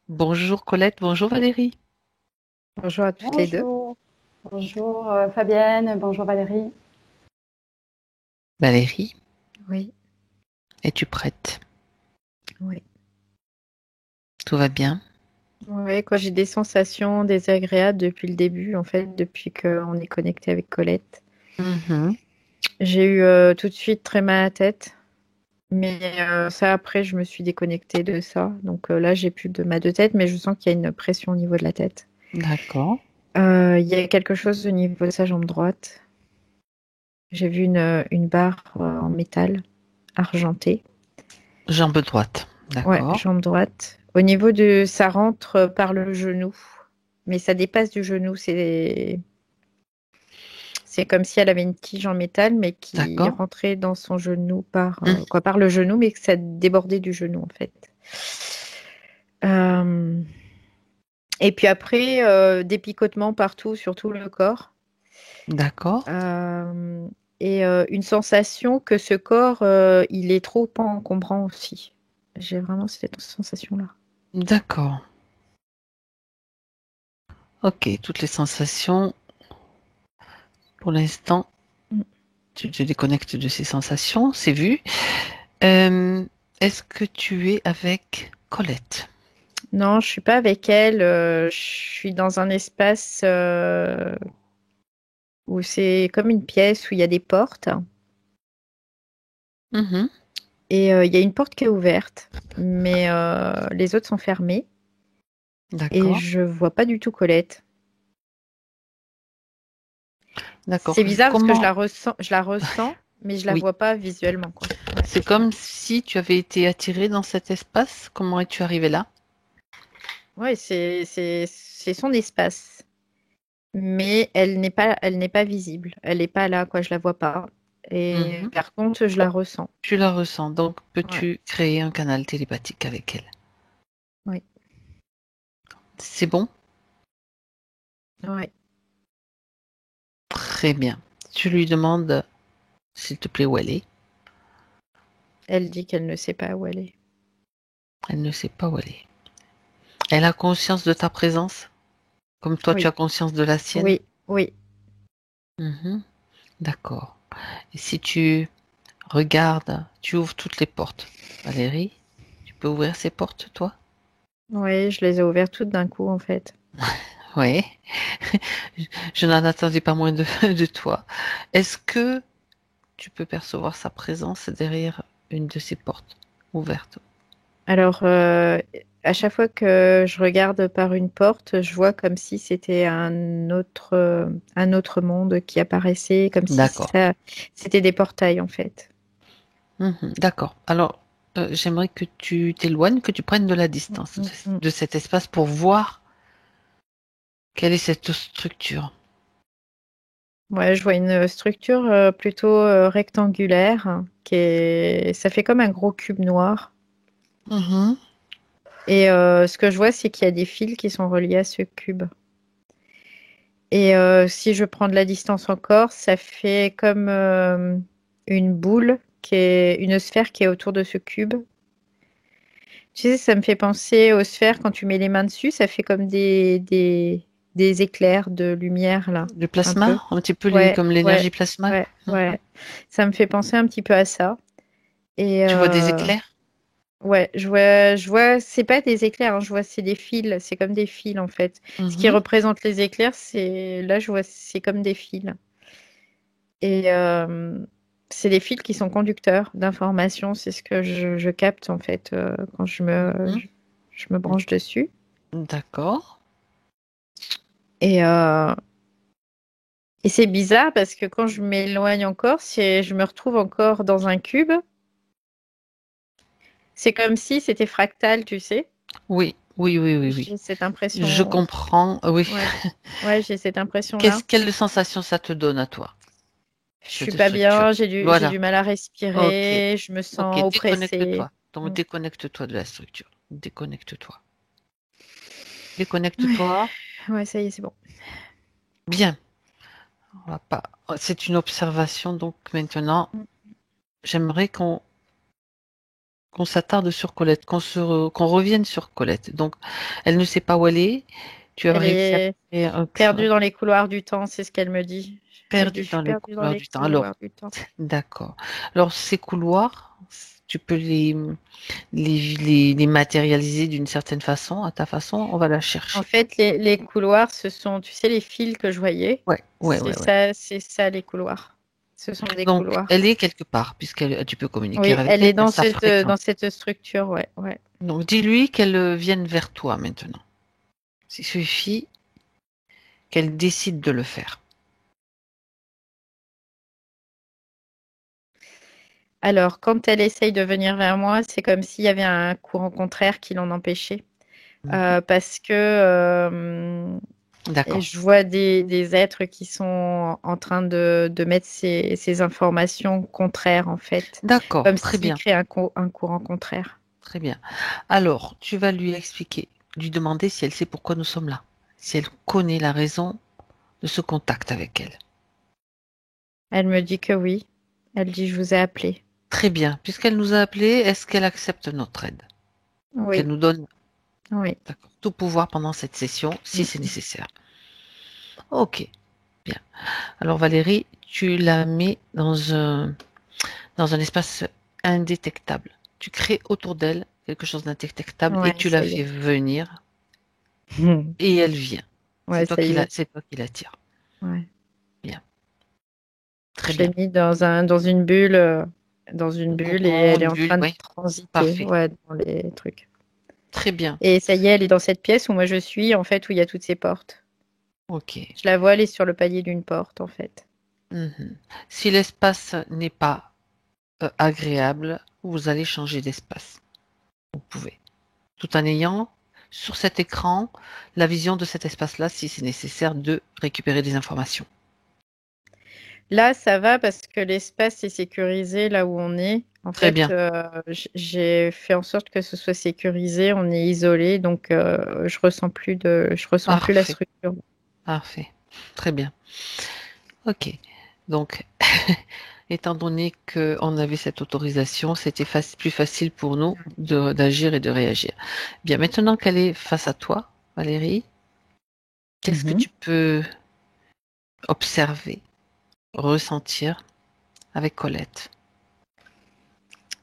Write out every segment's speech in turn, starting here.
Bonjour Colette, bonjour Valérie. Bonjour à toutes les deux. Bonjour, bonjour Fabienne, bonjour Valérie. Valérie, Oui, es-tu prête? oui. Tout va bien? Ouais, quand j'ai des sensations désagréables depuis le début, en fait, depuis qu'on est connecté avec Colette. Mhm. J'ai eu tout de suite très mal à la tête, mais ça après, je me suis déconnectée de ça. Donc là, j'ai plus de mal de tête, mais je sens qu'il y a une pression au niveau de la tête. D'accord. Il y a quelque chose au niveau de sa jambe droite. J'ai vu une barre en métal argenté. Jambe droite. Ouais, D'accord. jambe droite. Au niveau de, ça rentre par le genou, mais ça dépasse du genou. C'est comme si elle avait une tige en métal, mais qui D'accord. rentrait dans son genou par, Hum. par le genou, mais que ça débordait du genou en fait. Euh, et puis après, des picotements partout, sur tout le corps. D'accord. Euh, et une sensation que ce corps, il est trop encombrant aussi. J'ai vraiment cette sensation-là. D'accord. Ok, toutes les sensations, pour l'instant, Mm. tu te déconnectes de ces sensations, c'est vu. Euh, Est-ce que tu es avec Colette? Non, je suis pas avec elle. Je suis dans un espace où c'est comme une pièce où il y a des portes Mhm. et il y a une porte qui est ouverte, mais les autres sont fermées et D'accord. je vois pas du tout Colette. D'accord. C'est bizarre parce que Comment? je la ressens, mais je la Oui. vois pas visuellement, quoi. Ouais. C'est comme si tu avais été attiré dans cet espace. Comment es-tu arrivé là? Ouais, c'est son espace, mais elle n'est pas visible. Elle n'est pas là, quoi. Je la vois pas. Et Mhm. par contre, je la ressens. Tu la ressens, donc Ouais. peux-tu créer un canal télépathique avec elle? Oui. C'est bon? Ouais. Très bien. Tu lui demandes, s'il te plaît, où elle est. Elle dit qu'elle ne sait pas où elle est. Elle ne sait pas où elle est. Elle a conscience de ta présence, comme toi tu Oui, as conscience de la sienne. oui, oui. Mhm. D'accord. Et si tu regardes, tu ouvres toutes les portes. Valérie, tu peux ouvrir ces portes, toi? Oui, je les ai ouvertes toutes d'un coup, en fait. Oui. Je n'en attendais pas moins de, de toi. Est-ce que tu peux percevoir sa présence derrière une de ces portes ouvertes? Alors, à chaque fois que je regarde par une porte, je vois comme si c'était un autre monde qui apparaissait, comme si D'accord. ça, c'était des portails, en fait. Mhm. D'accord. Alors, j'aimerais que tu t'éloignes, que tu prennes de la Mm, distance mm, mm. de cet espace pour voir quelle est cette structure. Ouais, je vois une structure plutôt rectangulaire, ça fait comme un gros cube noir. Mhm. Et ce que je vois, c'est qu'il y a des fils qui sont reliés à ce cube. Et si je prends de la distance encore, ça fait comme une boule une sphère qui est autour de ce cube. Tu sais, ça me fait penser aux sphères quand tu mets les mains dessus, ça fait comme des éclairs de lumière là, Le un peu. plasma, un petit peu Ouais, comme ouais, l'énergie plasma. ouais, Mhm. ouais. Ça me fait penser un petit peu à ça. Et Tu vois des éclairs? ouais, c'est pas des éclairs, hein, je vois, c'est des fils, c'est comme des fils en fait. Ce qui Mhm. représente les éclairs, là, je vois, c'est comme des fils. Et c'est des fils qui sont conducteurs d'informations, c'est ce que je capte en fait quand Mhm. je me branche dessus. D'accord. Et, euh, et c'est bizarre parce que quand je m'éloigne encore, je me retrouve encore dans un cube. C'est comme si c'était fractal, tu sais. Oui, oui, oui, oui, oui. J'ai cette Je impression. comprends. Oui. Ouais, ouais, j'ai cette Qu'est-ce, impression-là. quelle sensation ça te donne à toi, Je suis cette pas structure? bien, j'ai Voilà. du mal à Ok. respirer, je me Ok. sens oppressée. Déconnecte-toi. Donc Mm. déconnecte-toi de la structure. Déconnecte-toi. Ouais, Déconnecte-toi. ouais, ça y est, c'est bon. Bien. On va pas. C'est une observation. Donc maintenant, Mm. j'aimerais qu'on qu'on s'attarde sur Colette, qu'on revienne sur Colette. Donc, elle ne sait pas où elle est. Tu as Elle réussi à est créer perdue dans les couloirs du temps, c'est ce qu'elle me dit. Je perdu suis dans les perdue dans couloirs les du temps. Alors, couloirs du temps. d'accord. Alors, ces couloirs, tu peux les matérialiser d'une certaine façon, à ta façon. On va la En chercher. fait, les couloirs, ce sont, tu sais, les fils que je voyais. Ouais, ouais, ouais, ouais. C'est ça les couloirs. Ce sont des Donc, couloirs. elle est quelque part, tu peux communiquer Oui, avec elle elle, est elle a sa fréquence. dans cette structure, ouais, ouais. Donc, dis-lui qu'elle vienne vers toi maintenant. Il suffit qu'elle décide de le faire. Alors, quand elle essaye de venir vers moi, c'est comme s'il y avait un courant contraire qui l'en empêchait. Mhm. Parce que et D'accord, je vois des êtres qui sont en train de mettre ces informations contraires, en fait. d'accord, Comme très s'ils bien, créent un courant contraire. très bien. Alors, tu vas lui expliquer, lui demander si elle sait pourquoi nous sommes là, si elle connaît la raison de ce contact avec elle. Elle me dit que oui. Elle dit, je vous ai appelé. Très bien, puisqu'elle nous a appelés, est-ce qu'elle accepte notre aide? Qu'elle Oui, nous donne, oui. d'accord, tout pouvoir pendant cette session, si Mm. c'est nécessaire. Ok, bien. Alors Valérie, tu la mets dans un espace indétectable. Tu crées autour d'elle quelque chose d'indétectable et Ouais, tu la ça y est. fais venir et elle vient. Ouais, ça y est. C'est toi qui l'attire. Ouais. Bien, très Je l'ai bien. mis dans une Le bulle et cocon, elle est une en bulle, train de oui, transiter, parfait. ouais, dans les trucs. Très bien. Et ça y est, elle est dans cette pièce où moi je suis, en fait, où il y a toutes ces portes. Ok. Je la vois, elle est sur le palier d'une porte, en fait. Mhm. Si l'espace n'est pas agréable, vous allez changer d'espace. Vous pouvez. Tout en ayant sur cet écran la vision de cet espace-là si c'est nécessaire de récupérer des informations. Là, ça va parce que l'espace est sécurisé là où on est. En Très fait, bien. j'ai fait en sorte que ce soit sécurisé, on est isolé, donc je ressens plus la Parfait. structure. Parfait. Très bien. Ok. Donc, étant donné qu'on avait cette autorisation, c'était plus facile pour nous d'agir et de réagir. Bien, maintenant qu'elle est face à toi, Valérie, qu'est-ce que Mhm. tu peux observer, ressentir avec Colette?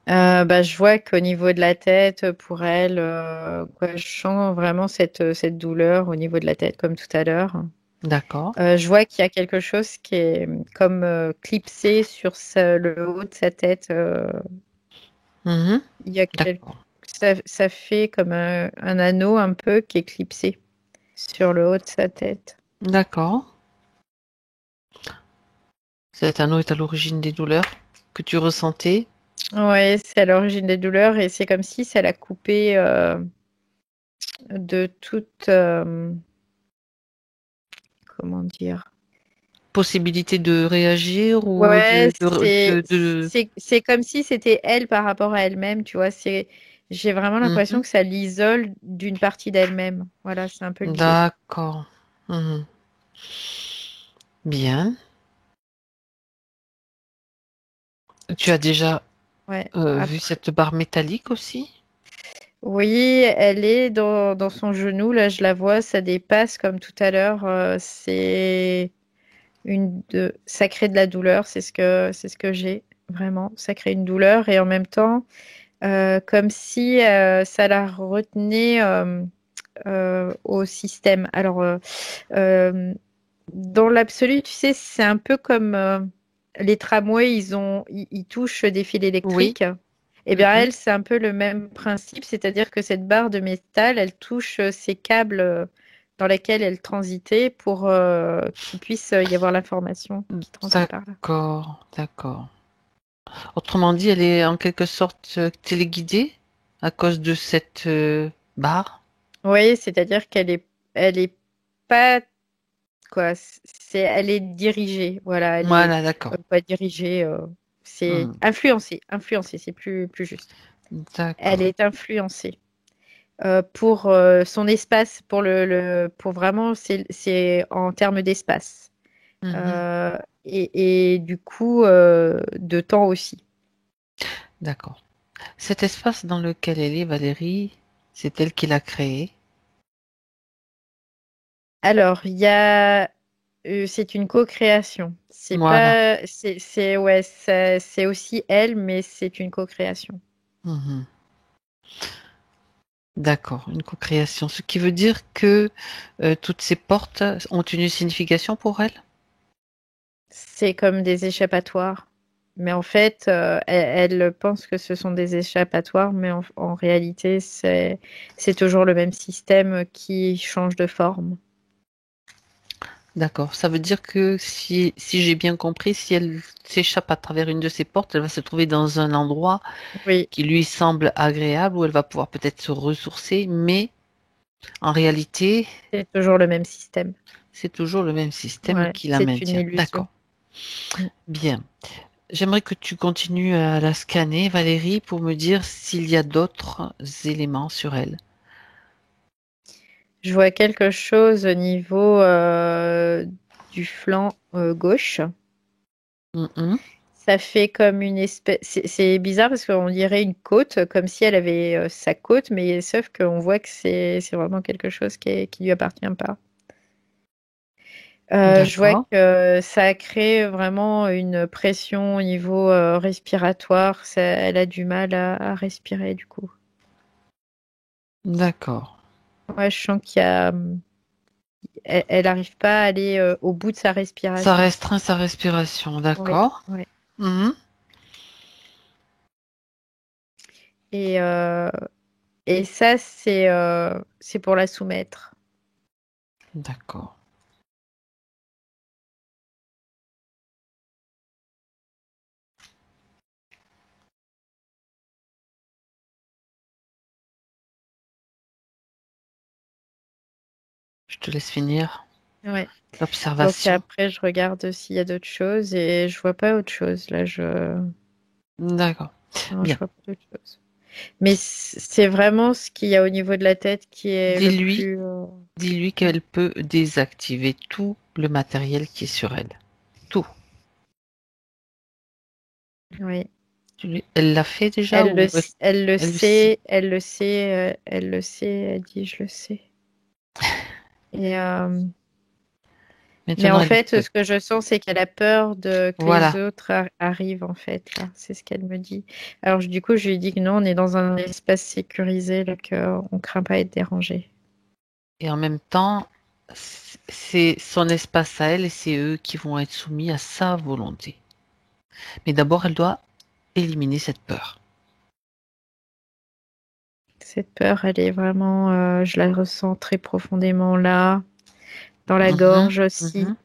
Bah, je vois qu'au niveau de la tête, pour elle, quoi, je sens vraiment cette douleur au niveau de la tête, comme tout à l'heure. D'accord. Je vois qu'il y a quelque chose qui est comme clipsé sur le haut de sa tête. Mhm. Il y a D'accord. ça fait comme un anneau un peu qui est clipsé sur le haut de sa tête. D'accord. Cet anneau est à l'origine des douleurs que tu ressentais. Ouais, c'est à l'origine des douleurs et c'est comme si ça l'a coupé de toute, comment dire? Possibilité de réagir ou Ouais, de... c'est comme si c'était elle par rapport à elle-même, tu vois. J'ai vraiment l'impression Mhm. que ça l'isole d'une partie d'elle-même. Voilà, c'est un peu l'idée. D'accord. Mhm. Bien. Tu as déjà Ouais. vu Après, cette barre métallique aussi? oui, elle est dans son genou. Là, je la vois, ça dépasse comme tout à l'heure. Ça crée de la douleur. C'est ce que j'ai vraiment. Ça crée une douleur et en même temps, comme si ça la retenait au système. Alors, euh, dans l'absolu, tu sais, c'est un peu comme les tramways, ils touchent des fils Oui. électriques. Eh bien, Mhm. elle, c'est un peu le même principe, c'est-à-dire que cette barre de métal, elle touche ces câbles dans lesquels elle transitait pour qu'il puisse y avoir l'information qui transite par là. D'accord, d'accord. Autrement dit, elle est en quelque sorte téléguidée à cause de cette barre. Oui, c'est-à-dire elle est pas quoi, elle est dirigée. Voilà, elle est Voilà, d'accord. pas dirigée, c'est Hmm. influencée, c'est plus juste. Elle D'accord. est influencée pour son espace, pour vraiment, c'est en termes d'espace. Mhm. Euh, et du coup, de temps aussi. D'accord. Cet espace dans lequel elle est, Valérie, c'est elle qui l'a créé. Alors, c'est une co-création. C'est Voilà. pas, ouais, c'est aussi elle, mais c'est une co-création. Mhm. D'accord, une co-création. Ce qui veut dire que toutes ces portes ont une signification pour elle? C'est comme des échappatoires. Mais en fait, elle pense que ce sont des échappatoires, mais en réalité, c'est toujours le même système qui change de forme. D'accord. Ça veut dire que si j'ai bien compris, si elle s'échappe à travers une de ces portes, elle va se trouver dans un endroit Oui, qui lui semble agréable, où elle va pouvoir peut-être se ressourcer, mais en réalité, c'est toujours le même système. c'est toujours le même système Ouais, qui la c'est une maintient. illusion. D'accord. Mm. Bien. J'aimerais que tu continues à la scanner, Valérie, pour me dire s'il y a d'autres éléments sur elle. Je vois quelque chose au niveau du flanc gauche. Mhm. Ça fait comme une espèce. C'est bizarre parce qu'on dirait une côte, comme si elle avait sa côte, mais sauf qu'on voit que c'est vraiment quelque chose qui lui appartient pas. Je vois D'accord. que ça a créé vraiment une pression au niveau respiratoire. Elle a du mal à respirer du coup. D'accord. Ouais, je sens elle arrive pas à aller au bout de sa Ça respiration. restreint sa respiration. Oui, D'accord. oui. Mhm. Et, euh, et ça, c'est pour la soumettre. D'accord. Je te laisse finir Ouais. Donc l'observation. après, je regarde s'il y a d'autres choses et je vois pas autre chose. Là, D'accord. non, je Bien. vois pas d'autre chose. Mais c'est vraiment ce qu'il y a au niveau de la tête qui est le Dis-lui, plus. dis-lui qu'elle peut désactiver tout le matériel qui est sur elle. Tout. Oui. Elle l'a fait déjà ou Elle le elle le sait? sait, elle le sait, elle le sait. Elle dit, je le sais. Et mais Maintenant, en elle fait, peut. ce que je sens, c'est qu'elle a peur que les Voilà. autres arrivent, en fait, là. C'est ce qu'elle me dit. Alors, du coup, je lui dis que non, on est dans un espace sécurisé, là, qu'on ne craint pas être dérangé. Et en même temps, c'est son espace à elle et c'est eux qui vont être soumis à sa volonté. Mais d'abord, elle doit éliminer cette peur. Cette peur, elle est vraiment, je la ressens très profondément là, dans la Mhm, gorge aussi, mhm.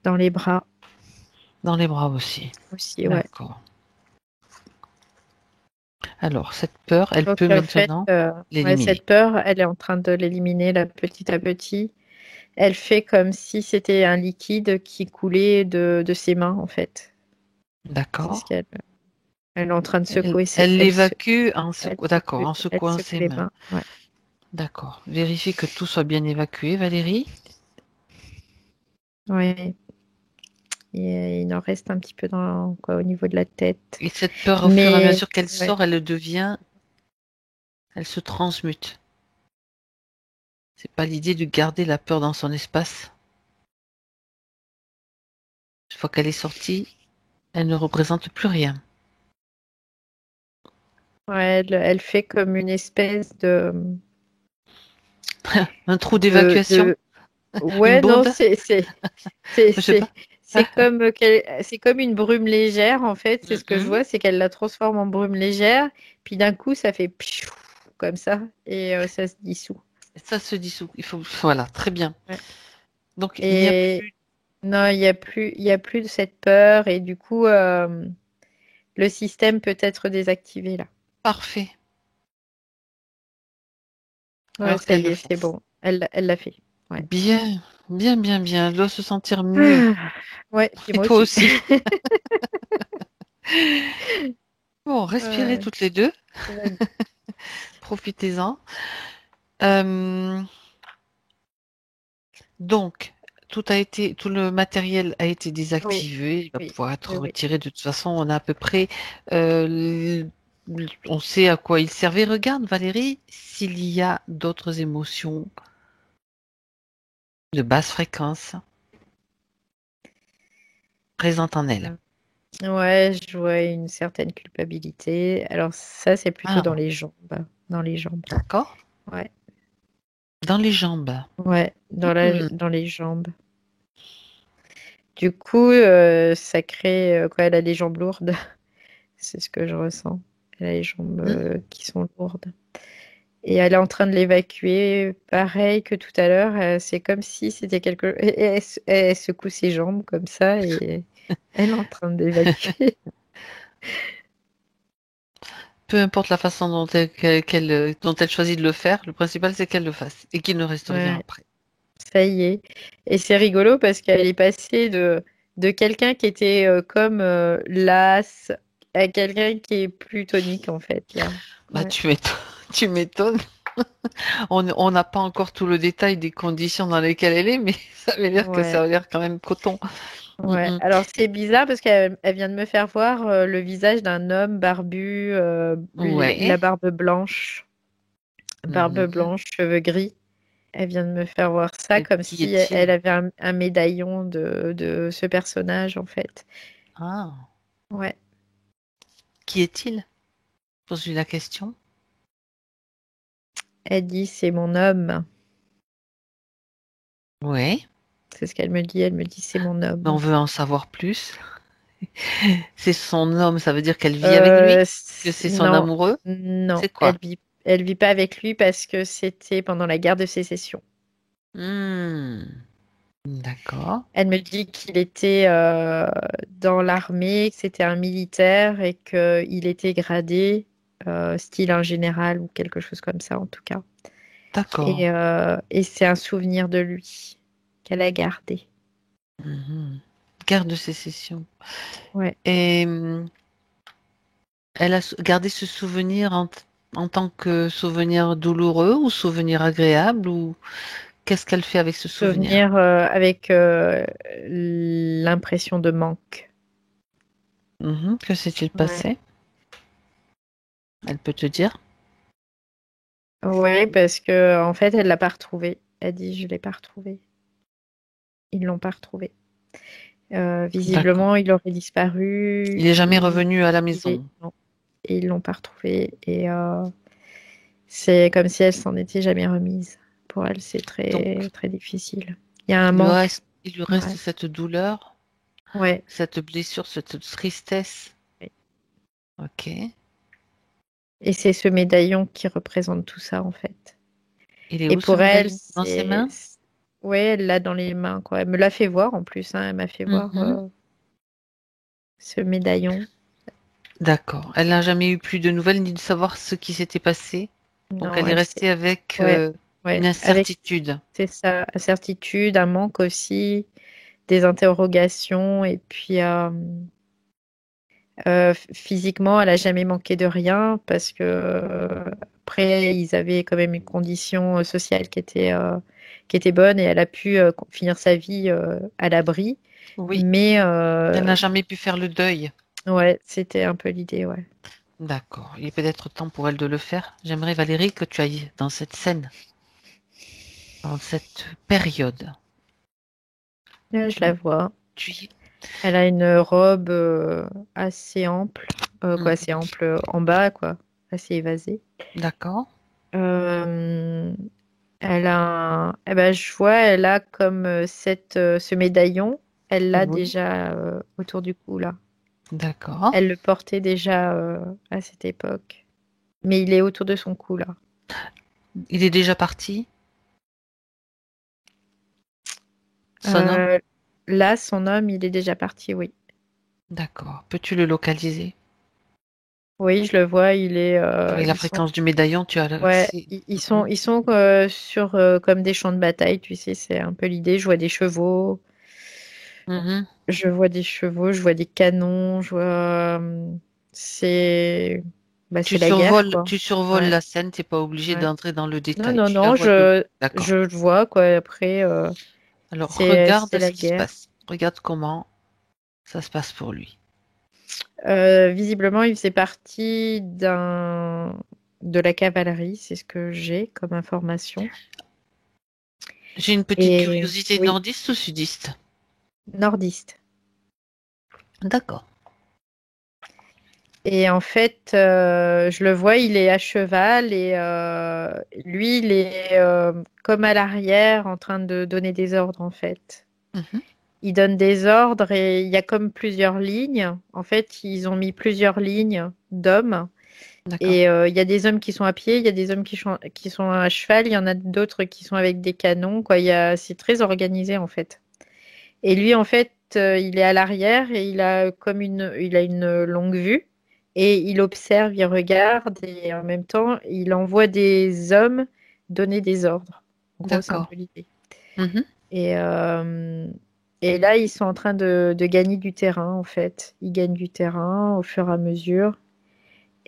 dans les bras Dans les bras aussi. aussi, ouais. D'accord. Alors, cette peur, elle Donc, peut en fait, maintenant ouais, l'éliminer. cette peur, elle est en train de l'éliminer, là, petit à petit. Elle fait comme si c'était un liquide qui coulait de ses mains, en fait. C'est ce D'accord. qu'elle elle est en train de Elle, secouer elle l'évacue en d'accord, en elle secouant secoue ses les mains. mains. Ouais. D'accord. Vérifie que tout soit bien évacué, Valérie. Ouais. Et il en reste un petit peu quoi, au niveau de la tête. Et cette peur, au fur et à Mais mesure qu'elle ouais. sort, elle devient, elle se transmute. C'est pas l'idée de garder la peur dans son espace. Une fois qu'elle est sortie, elle ne représente plus rien. Ouais, elle fait comme une espèce Un trou de, d'évacuation, de... une Ouais, non, bourde, c'est, je sais pas. c'est, c'est comme une brume légère, en fait. C'est ce que je Mhm. vois, c'est qu'elle la transforme en brume légère, puis d'un coup, ça fait pfiou comme ça, et ça se dissout. Ça se dissout. Il faut, voilà, très bien. Ouais. Donc il n'y a Et plus. non, il y a plus de cette peur, et du coup, le système peut être désactivé là. Parfait. Ouais, Alors ça qu'elle y le est, c'est fasse. bon. Elle l'a fait. Ouais. Bien, bien, bien, bien. Elle doit se sentir mieux. Ah, ouais, puis Et moi toi aussi. aussi. Bon, respirez Ouais, toutes les deux. tout va bien. Profitez-en. Euh, donc, tout le matériel a été Oui, désactivé. Il va oui, pouvoir oui, être oui. retiré. De toute façon, on a à peu près on sait à quoi il servait. Regarde, Valérie, s'il y a d'autres émotions de basse fréquence présentes en elle. Ouais, je vois une certaine culpabilité. Alors ça, c'est plutôt Ah, dans les jambes. Dans les jambes. d'accord. Ouais, Dans les jambes. ouais, Hmm. dans les jambes. Du coup, ça crée quoi? Elle a les jambes lourdes. C'est ce que je ressens. Elle a les jambes Hmm. qui sont lourdes. Et elle est en train de l'évacuer, pareil que tout à l'heure. C'est comme si c'était quelque... et elle secoue ses jambes comme ça et elle est en train de l'évacuer. Peu importe la façon dont elle choisit de le faire, le principal c'est qu'elle le fasse et qu'il ne reste rien Ouais, après. ça y est. Et c'est rigolo parce qu'elle est passée de quelqu'un qui était comme las à quelqu'un qui est plus tonique en fait, là. Bah, Ouais, tu m'étonnes. On n'a pas encore tout le détail des conditions dans lesquelles elle est, mais ça veut dire que ça ouais. a l'air quand même coton. Mm, Ouais, mm. alors c'est bizarre parce qu'elle vient de me faire voir le visage d'un homme barbu, Ouais. barbe Mhm. blanche, cheveux gris. Elle vient de me faire voir ça Et comme qui si elle est-il? avait un médaillon de ce personnage en fait. Ah, Ouais, qui est-il? Pose-lui la question. elle dit c'est mon homme. Ouais. C'est ce qu'elle me dit. Elle me dit c'est mon Mais on homme. veut en savoir plus. C'est son homme, ça veut dire qu'elle vit avec lui? Que c'est son Non, amoureux? non, C'est quoi? elle vit pas avec lui parce que c'était pendant la guerre de sécession. Hmm, d'accord. Elle me dit qu'il était dans l'armée, que c'était un militaire et qu'il était gradé, style un général ou quelque chose comme ça en tout cas. D'accord. Et c'est un souvenir de lui qu'elle a gardé. Mhm. Guerre de sécession. Ouais. Et elle a gardé ce souvenir en tant que souvenir douloureux ou souvenir agréable ou qu'est-ce qu'elle fait avec ce souvenir? Souvenir avec l'impression de manque. Mhm. Que s'est-il Ouais. passé? Elle peut te dire? Ouais, parce que en fait, elle l'a pas retrouvé. Elle dit, je l'ai pas retrouvé. Ils l'ont pas retrouvé. D'accord. Visiblement, il aurait disparu. Il est jamais revenu à la maison. Non. Et ils l'ont pas retrouvé. Et c'est comme si elle s'en était jamais remise. Pour elle, c'est Donc, très très difficile. Il y a un manque. il lui reste Ouais. cette douleur, Ouais. cette blessure, cette tristesse. Ok. Et c'est ce médaillon qui représente tout ça en fait. Il est Et où ce pour elle, médaillon? Dans ses mains? ouais, elle l'a dans les mains quoi. Elle me l'a fait voir en plus. Hein. Elle m'a fait voir Mhm. ce médaillon. D'accord. Elle n'a jamais eu plus de nouvelles ni de savoir ce qui s'était passé. Donc Non, elle est elle sait. restée avec Ouais. une Ouais. Avec incertitude. c'est ça, incertitude, un manque aussi, des interrogations et puis physiquement, elle a jamais manqué de rien parce que après, ils avaient quand même une condition sociale qui était bonne et elle a pu finir sa vie à l'abri. Oui. Mais Elle n'a jamais pu faire le deuil. ouais, c'était un peu l'idée, ouais. D'accord. Il est peut-être temps pour elle de le faire. J'aimerais, Valérie, que tu ailles dans cette scène, dans cette période. Je la vois. Tu y es. Elle a une robe assez ample, quoi, Mhm. assez ample en bas, quoi, assez évasée. D'accord. Euh, Elle a eh ben, je vois, elle a comme ce médaillon, elle l'a Oui. déjà autour du cou, là. D'accord. Elle le portait déjà à cette époque. Mais il est autour de son cou, là. Il est déjà parti, son homme? Euh, Là, son homme, il est déjà parti, oui. D'accord. Peux-tu le localiser? Oui, je le vois, il est, Avec la fréquence du médaillon, tu as ouais, l'accès. ils sont sur comme des champs de bataille, tu sais, c'est un peu l'idée. Je vois des chevaux, Mhm. je vois des canons, je vois, c'est, bah, c'est la guerre, quoi. Tu survoles Ouais. la scène, t'es pas obligé Ouais. d'entrer dans le Non, détail. non, Tu la non, vois de. D'accord. je le vois, quoi. Après, Alors regarde c'est ce la qui se guerre. passe. Regarde comment ça se passe pour lui. Visiblement, il faisait partie de la cavalerie, c'est ce que j'ai comme information. J'ai une petite Et curiosité, oui, nordiste ou sudiste? nordiste. D'accord. Et en fait, je le vois, il est à cheval et lui, il est comme à l'arrière en train de donner des ordres en fait. Mhm. Il donne des ordres et il y a comme plusieurs lignes. En fait, ils ont mis plusieurs lignes d'hommes. D'accord. Et il y a des hommes qui sont à pied, il y a des hommes qui sont à cheval, il y en a d'autres qui sont avec des canons, quoi. C'est très organisé en fait. Et lui, en fait, il est à l'arrière et il a une longue vue et il observe, il regarde et en même temps, il envoie des hommes donner des ordres. En gros, c'est un D'accord. peu l'idée. Mhm. Et, euh, et là, ils sont en train de gagner du terrain, en fait. Ils gagnent du terrain au fur et à mesure.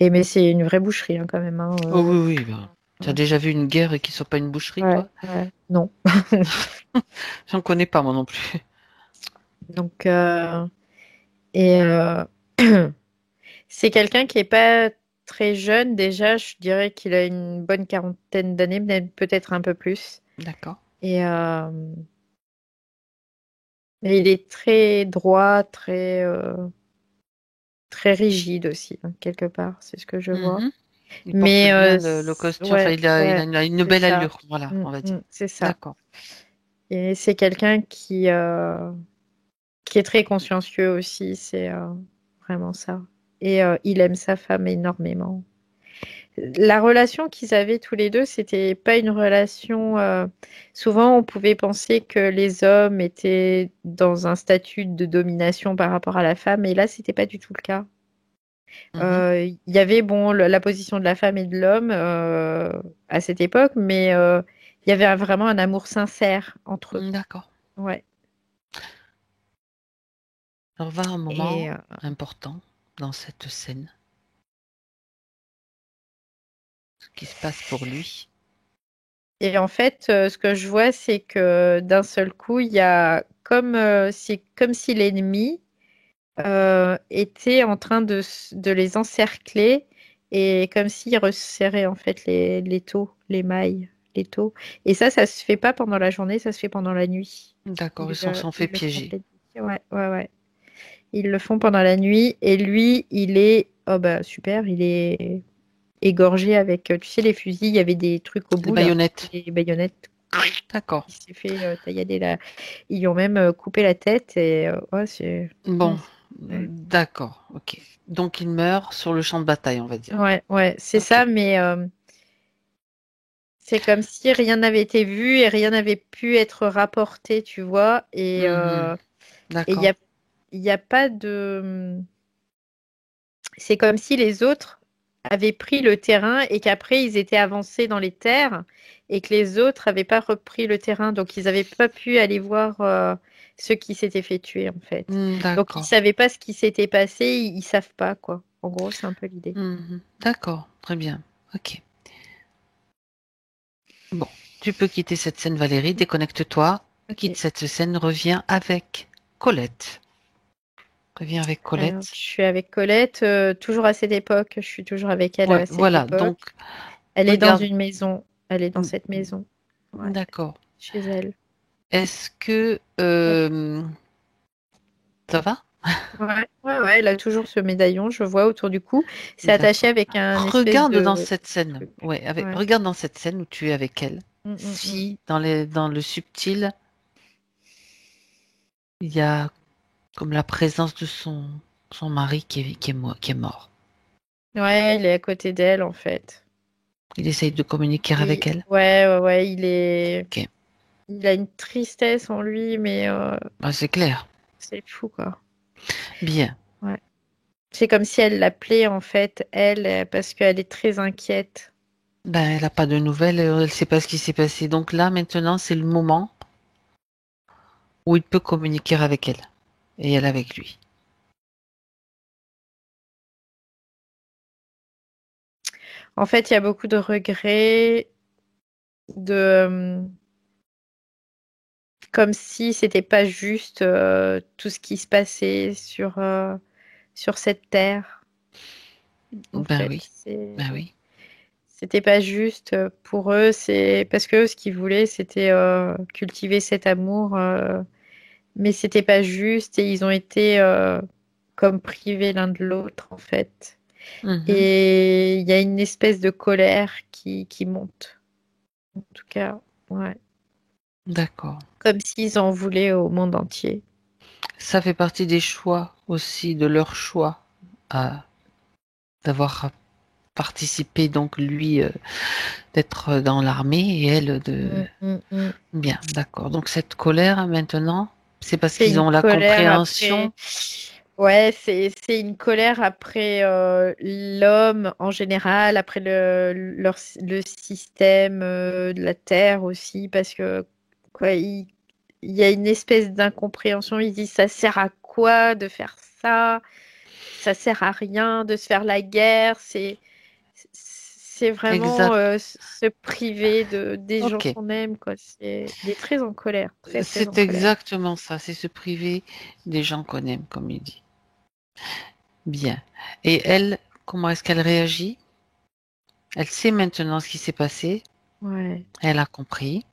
Mais c'est une vraie boucherie, hein, quand même, hein, Oh oui, oui. Ben, tu as ouais, déjà vu une guerre qui soit pas une boucherie, ouais, toi? ouais. Non. J'en connais pas, moi non plus. Donc, et c'est quelqu'un qui est pas très jeune déjà. Je dirais qu'il a une bonne quarantaine d'années, même peut-être un peu plus. D'accord. Et, et il est très droit, très rigide aussi, hein, quelque part. C'est ce que je vois. Mhm. Il porte Mais bien le costume. Enfin, ouais, ouais, il a une c'est belle ça. allure, voilà, on va dire. C'est ça. D'accord. Et c'est quelqu'un qui est très consciencieux aussi. C'est vraiment ça. Et il aime sa femme énormément. La relation qu'ils avaient tous les deux, c'était pas une relation. Souvent, on pouvait penser que les hommes étaient dans un statut de domination par rapport à la femme, et là, c'était pas du tout le cas. Mhm. Il y avait bon la position de la femme et de l'homme à cette époque, mais il y avait vraiment un amour sincère entre eux. D'accord. Ouais. Alors, va un Et, moment important dans cette scène, ce qui se passe pour lui. et en fait, ce que je vois, c'est que d'un seul coup, il y a comme c'est comme si l'ennemi était en train de les encercler et comme s'il resserrait en fait les taux, les mailles, les taux. Et ça se fait pas pendant la journée, ça se fait pendant la nuit. D'accord, s'en fait Ils le font en piéger. pleine nuit. Ouais, ouais, ouais. Ils le font pendant la nuit et lui, il est, oh bah super, il est égorgé avec, tu sais, les fusils, il y avait des trucs au Les bout là, baïonnettes. des baïonnettes. D'accord. Il s'est fait taillader là. Ils lui ont même coupé la tête et ouais, ouais, Bon, ouais. d'accord, ok. Donc il meurt sur le champ de bataille, on va dire. Ouais, ouais, c'est Ok. ça, mais c'est comme si rien n'avait été vu et rien n'avait pu être rapporté, tu vois. Mhm. Et D'accord. il y a pas de. C'est comme si les autres avaient pris le terrain et qu'après ils étaient avancés dans les terres et que les autres n'avaient pas repris le terrain. Donc ils n'avaient pas pu aller voir ceux qui s'étaient fait tuer, en fait. Donc ils D'accord. savaient pas ce qui s'était passé, ils savent pas, quoi. En gros, c'est un peu l'idée. Mhm. D'accord, très bien. Ok. Bon, tu peux quitter cette scène, Valérie, déconnecte-toi, quitte Ok. cette scène, reviens avec Colette. Reviens avec Alors, Colette. je suis avec Colette, toujours à cette époque. Je suis toujours avec elle Ouais, à cette voilà, époque. donc Elle est dans regarde. une maison. Elle est dans Mm, cette maison. Ouais, d'accord. chez elle. Est-ce que Elle, ça va? ouais, ouais, ouais, elle a toujours ce médaillon, je vois autour du cou. C'est attaché D'accord. avec un espèce Regarde dans de cette scène. truc. Ouais, Ouais. regarde dans cette scène où tu es avec elle. Mm. Si dans le subtil, il y a comme la présence de son mari qui est mort. Ouais, il est à côté d'elle, en fait. Il essaye de communiquer avec elle. Ouais, ouais, ouais, il est. Ok. Il a une tristesse en lui, mais Ah, c'est clair. c'est fou, quoi. Bien. Ouais. C'est comme si elle l'appelait, en fait, elle, parce qu'elle est très inquiète. Ben, elle n'a pas de nouvelles, elle ne sait pas ce qui s'est passé. Donc là, maintenant, c'est le moment où il peut communiquer avec elle et elle avec lui. En fait, il y a beaucoup de regrets, de comme si c'était pas juste tout ce qui se passait sur cette terre. En Ben fait, oui, ben oui. c'était pas juste pour eux. C'est parce que eux, ce qu'ils voulaient, c'était cultiver cet amour, mais c'était pas juste et ils ont été comme privés l'un de l'autre, en fait. Mhm. Et il y a une espèce de colère qui monte. En tout cas, ouais. D'accord. Comme s'ils en voulaient au monde entier. Ça fait partie des choix aussi, de leur choix, à d'avoir participé, donc lui, d'être dans l'armée et elle de... Mm, mm, mm. Bien, d'accord. Donc cette colère, maintenant, c'est parce C'est qu'ils une ont la colère après. compréhension. Ouais, c'est une colère après l'homme en général, après le système de la Terre aussi, parce que quoi, il y a une espèce d'incompréhension. Ils disent ça sert à quoi de faire ça? Ça sert à rien de se faire la guerre. C'est vraiment Exact. se priver de des gens Ok. qu'on aime, quoi. Il est très en colère, très très en C'est colère. exactement ça. C'est se priver des gens qu'on aime, comme il dit. Bien. Et elle, comment est-ce qu'elle réagit? Elle sait maintenant ce qui s'est passé. Ouais. Elle a compris.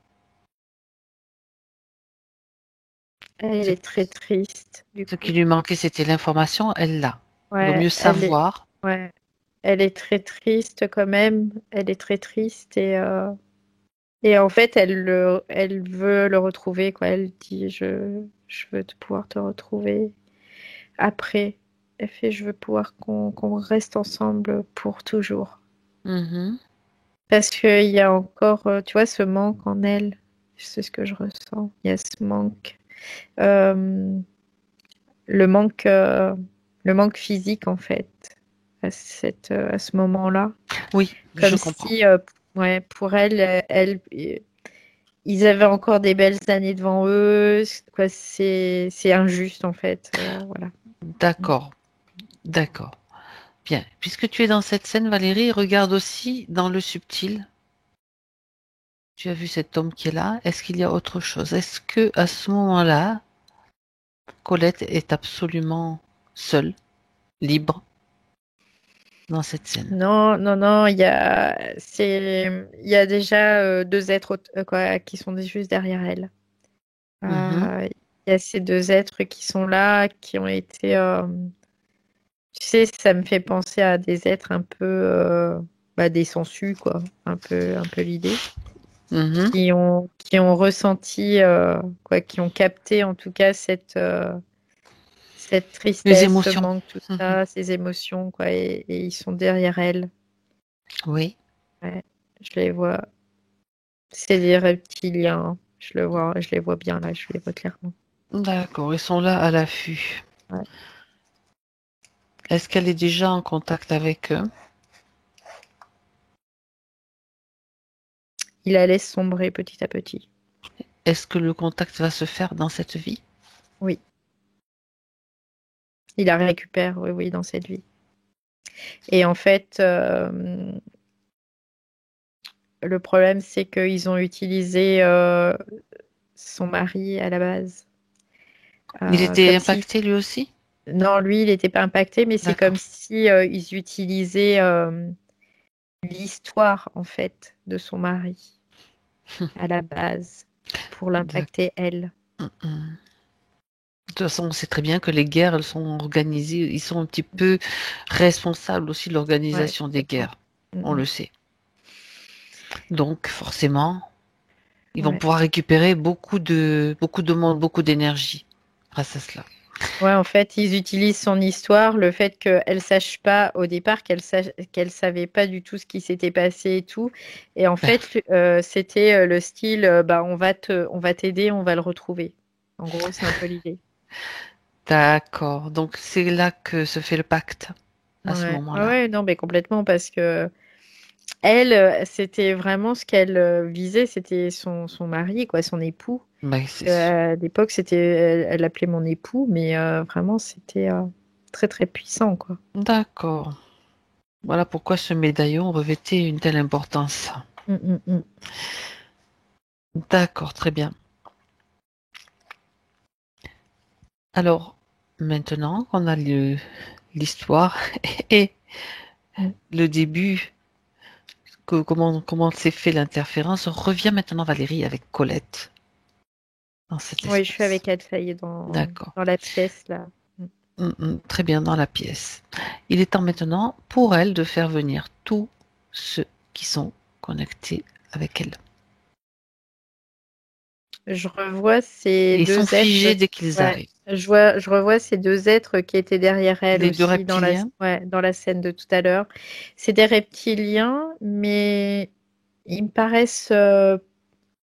Elle Ce, est très triste, du ce qui coup. lui manquait, c'était l'information. Elle l'a. Il vaut Ouais, mieux savoir. ouais, elle est très triste quand même. Elle est très triste et en fait, elle veut le retrouver, quoi. Elle dit, je veux pouvoir te retrouver après. Elle fait, je veux pouvoir qu'on reste ensemble pour toujours. Mhm. Parce qu'il y a encore, tu vois, ce manque en elle. C'est ce que je ressens. Il y a ce manque. Euh, le manque, euh, le manque physique, en fait, à ce moment-là. Oui, je Comme comprends. si, ouais, pour elle, ils avaient encore des belles années devant eux. Quoi, c'est injuste, en fait. Voilà. D'accord. D'accord. Bien. Puisque tu es dans cette scène, Valérie, regarde aussi dans le subtil. Tu as vu cet homme qui est là. Est-ce qu'il y a autre chose? Est-ce que à ce moment-là, Colette est absolument seule, libre dans cette scène? Non, non, non, il y a déjà deux êtres quoi, qui sont juste derrière elle. Mhm. Il y a ces deux êtres qui sont là, qui ont été, tu sais, ça me fait penser à des êtres un peu, bah, des sangsues, quoi, un peu l'idée, Mhm. qui ont ressenti, quoi, qui ont capté en tout cas cette Les tristesse, ce émotions. manque, tout Mhm. ça, ces émotions, quoi, et ils sont derrière elle. Oui. Ouais, je les vois. C'est des reptiliens. Je les vois bien là, je les vois clairement. D'accord. Ils sont là à l'affût. Ouais. Est-ce qu'elle est déjà en contact avec eux? Il la laisse sombrer petit à petit. Est-ce que le contact va se faire dans cette vie? Oui, il la récupère, oui, oui, dans cette vie. Et en fait, le problème, c'est qu'ils ont utilisé son mari à la base. Il était Comme si, impacté lui aussi? non, lui, il n'était pas impacté, mais c'est comme D'accord. si ils utilisaient l'histoire, en fait, de son mari à la base pour D'ac- l'impacter elle. Mhm. De toute façon, on sait très bien que les guerres, elles sont organisées, ils sont un petit peu responsables aussi de Ouais, l'organisation des complètement. guerres. On Mm, le sait. Donc, forcément, ils vont ouais. pouvoir récupérer beaucoup de monde, beaucoup d'énergie grâce à cela. Ouais, en fait, ils utilisent son histoire, le fait qu'elle sache pas au départ, qu'elle savait pas du tout ce qui s'était passé et tout. Et en fait, c'était le style, bah, on va t'aider, on va le retrouver. En gros, c'est un peu l'idée. D'accord. Donc, c'est là que se fait le pacte, à ce Ouais, ouais, moment-là. ouais, non, mais complètement, parce que elle, c'était vraiment ce qu'elle visait, c'était son mari, quoi, son époux. Ben, Parce c'est sûr. qu'à l'époque, elle l'appelait mon époux, mais vraiment, c'était très, très puissant, quoi. D'accord. Voilà pourquoi ce médaillon revêtait une telle importance. Mm, mm, mm. D'accord, très bien. Alors, maintenant qu'on a l'histoire et Mm. le début, comment s'est fait l'interférence, revient maintenant Valérie avec Colette dans cet Oui, je suis espace. avec elle, ça y est, D'accord. dans la pièce là. Mm. Très bien dans la pièce. Il est temps maintenant pour elle de faire venir tous ceux qui sont connectés avec elle. Je revois ces Et ils sont deux êtres. figés dès qu'ils Ouais, arrivent. je revois ces deux êtres qui étaient derrière elle Les deux aussi reptiliens, dans la scène de tout à l'heure. C'est des reptiliens, mais ils me paraissent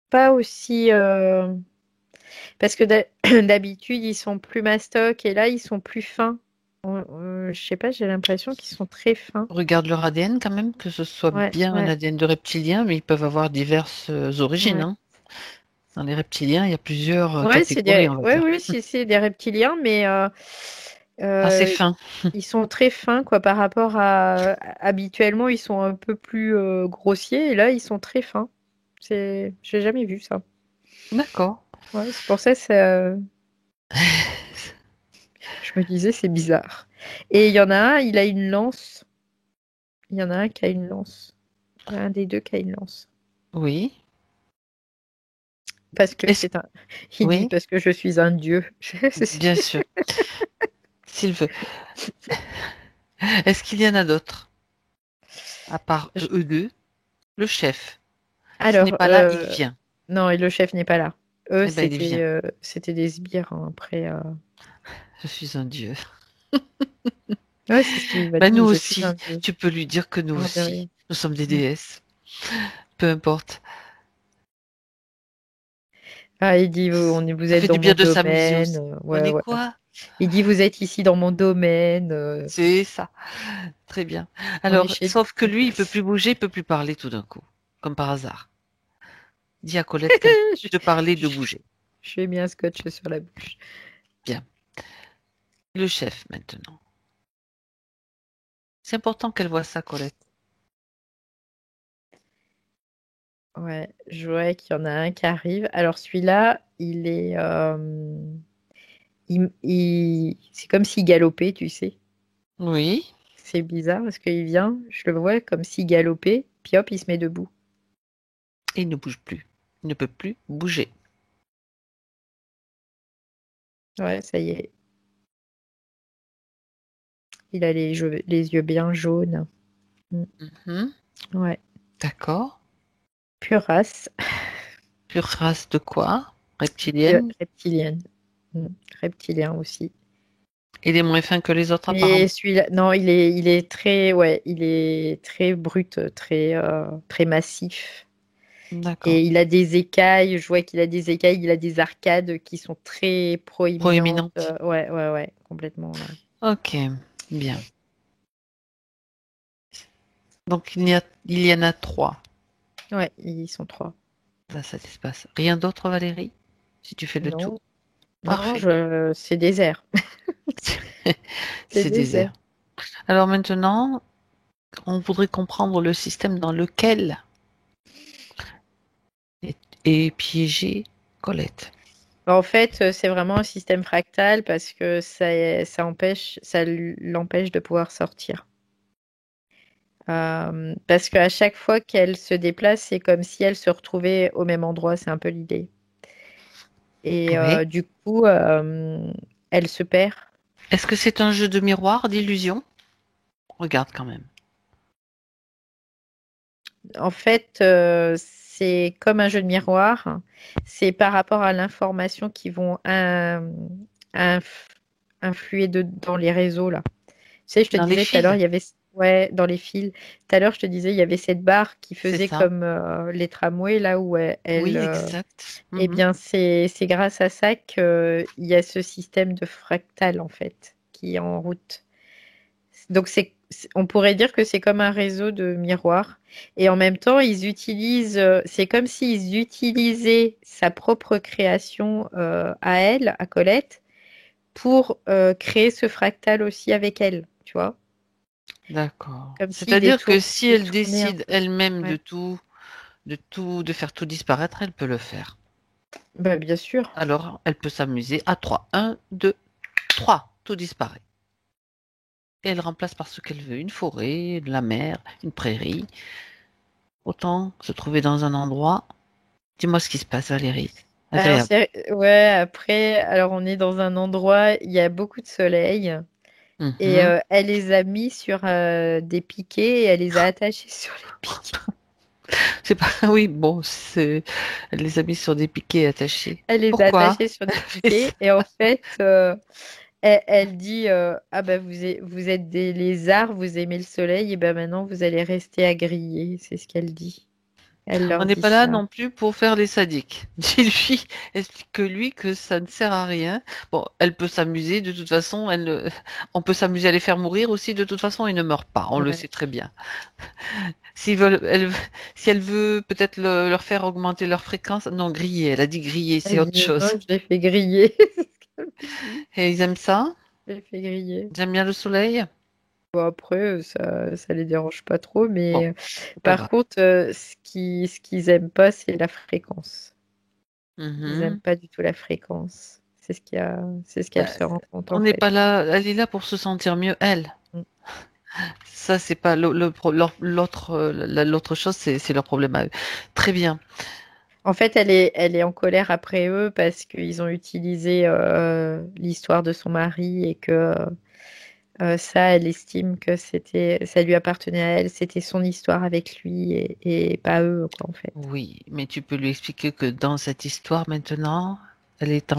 pas aussi. Parce que d'habitude, ils sont plus mastoc et là, ils sont plus fins. Je sais pas, j'ai l'impression qu'ils sont très fins. regarde leur ADN quand même, que ce soit Ouais, bien un ouais, ADN de reptilien, mais ils peuvent avoir diverses origines, ouais. hein. Dans les reptiliens, il y a plusieurs Ouais, catégories, on va dire. oui, c'est des reptiliens, mais Assez euh, fin. ils sont très fins, quoi, par rapport à habituellement, ils sont un peu plus grossiers et là, ils sont très fins. J'ai jamais vu ça. D'accord. Ouais, c'est pour ça, je me disais, c'est bizarre. Et il y en a un, il a une lance. Il y en a un qui a une lance. Il y a un des deux qui a une lance. Oui. Parce que Est-ce... c'est un. Il dit Oui, parce que je suis un dieu. bien sûr. S'il veut. Est-ce qu'il y en a d'autres, à part Je- eux deux? Le chef. S'il n'est Alors, pas là, il vient. non, et le chef n'est pas là. Eux, Eh ben, il vient. c'était des sbires hein, après. Je suis un dieu. Ouais, c'est ce qu'il va Ben, nous dire. Je suis un aussi. dieu. Tu peux lui dire que nous Ah, de rien. aussi. Nous sommes des Mm. déesses. Peu importe. Ah, il dit vous Ça êtes fait du dans mon bien de s'amuser domaine. aussi. On Ouais, est ouais. quoi? Il dit vous êtes ici dans mon domaine. C'est ça. Très bien. On est Alors, chez sauf que lui, il peut plus bouger, il peut plus parler tout d'un coup. Comme par hasard. Dis à Colette qu'elle je, arrête de parler, de je, bouger. je ai mis un scotch sur la bouche. Bien. Le chef, maintenant. C'est important qu'elle voie ça, Colette. Ouais, je vois qu'il y en a un qui arrive. Alors celui-là, c'est comme s'il galopait, tu sais. Oui. C'est bizarre parce qu'il vient, je le vois comme s'il galopait, puis hop, il se met debout. Et il ne bouge plus. Il ne peut plus bouger. Ouais, ça y est. Il a les yeux bien jaunes. Mm. Mhm. Ouais, D'accord. pure race, Pure race de quoi? Reptilienne. reptilienne. Mm. Reptilien aussi. Il est moins fin que les autres, Mais apparemment. celui-là, non, il est très, ouais, il est très brut, très massif. D'accord. Et il a des écailles, je vois qu'il a des écailles, il a des arcades qui sont très proéminentes. Proéminente. Ouais, ouais, ouais, complètement là. Ok. Bien. Donc, il y en a trois. Ouais, ils sont trois. Dans cet espace. Rien d'autre, Valérie? Si tu fais le tout. Non, non, Parfait. c'est désert. C'est C'est désert. désert. Alors maintenant, on voudrait comprendre le système dans lequel est piégée Colette. En fait, c'est vraiment un système fractal parce que ça l'empêche de pouvoir sortir. Parce qu'à chaque fois qu'elle se déplace, c'est comme si elle se retrouvait au même endroit, c'est un peu l'idée. Et Oui. du coup, elle se perd. Est-ce que c'est un jeu de miroir, d'illusion? Regarde quand même. En fait, c'est comme un jeu de miroir. C'est par rapport à l'information qui vont inf- influer dans les réseaux là. Tu sais, je te Dans les disais tout à l'heure, fils, il y avait ouais dans les fils. Tout à l'heure, je te disais, il y avait cette barre qui c'est faisait ça. comme les tramways là où Oui, exact. eh Mhm. bien, c'est grâce à ça qu'il y a ce système de fractal en fait qui est en route. Donc on pourrait dire que c'est comme un réseau de miroirs. Et en même temps, c'est comme s'ils utilisaient sa propre création à elle, à Colette, pour créer ce fractal aussi avec elle, tu vois? D'accord. Comme s'ils C'est-à-dire que si elle détournaient un décide peu. elle-même Ouais. de faire tout disparaître, elle peut le faire. Bah, bien sûr. Alors, elle peut s'amuser à trois. Un, deux, trois. Tout disparaît. et elle remplace par ce qu'elle veut, une forêt, de la mer, une prairie. Autant se trouver dans un endroit. Dis-moi ce qui se passe, Valérie. Alors, Agréable. ouais, après, alors on est dans un endroit, il y a beaucoup de soleil et Mhm. elle les a mis sur des piquets et elle les a attachés sur les piquets. C'est pas, oui, bon, elle les a mis sur des piquets attachés. Elle les a Pourquoi? attachés sur des piquets et en fait, elle dit ah bah vous êtes des lézards, vous aimez le soleil et ben maintenant vous allez rester à griller, c'est ce qu'elle dit. Elle On leur n'est dit pas là ça. non plus pour faire les sadiques. Dis-lui, explique-lui que ça ne sert à rien. Bon, elle peut s'amuser, de toute façon, on peut s'amuser à les faire mourir aussi, de toute façon, ils ne meurent pas, on le Ouais. sait très bien. Si elle veut peut-être leur faire augmenter leur fréquence, non, griller, elle a dit griller, c'est Elle autre dit non, chose. je les fais griller. C'est ce qu'elle me dit. Et ils aiment ça? Je les fais griller. Ils aiment bien le soleil? Bon, après, ça les dérange pas trop, Bon, mais c'est pas par grave. contre, ce qu'ils aiment pas, c'est la fréquence. Ils aiment Mhm. pas du tout la fréquence. C'est ce qu'elle Euh, se rend compte On en n'est fait. pas là, elle est là pour se sentir mieux, elle. Mm. Ça, c'est pas l'autre, l'autre chose, c'est leur problème à eux. Très bien. En fait, elle est en colère après eux parce qu'ils ont utilisé l'histoire de son mari et que ça, elle estime que ça lui appartenait à elle, c'était son histoire avec lui et pas eux, quoi, en fait. Oui, mais tu peux lui expliquer que dans cette histoire maintenant, elle est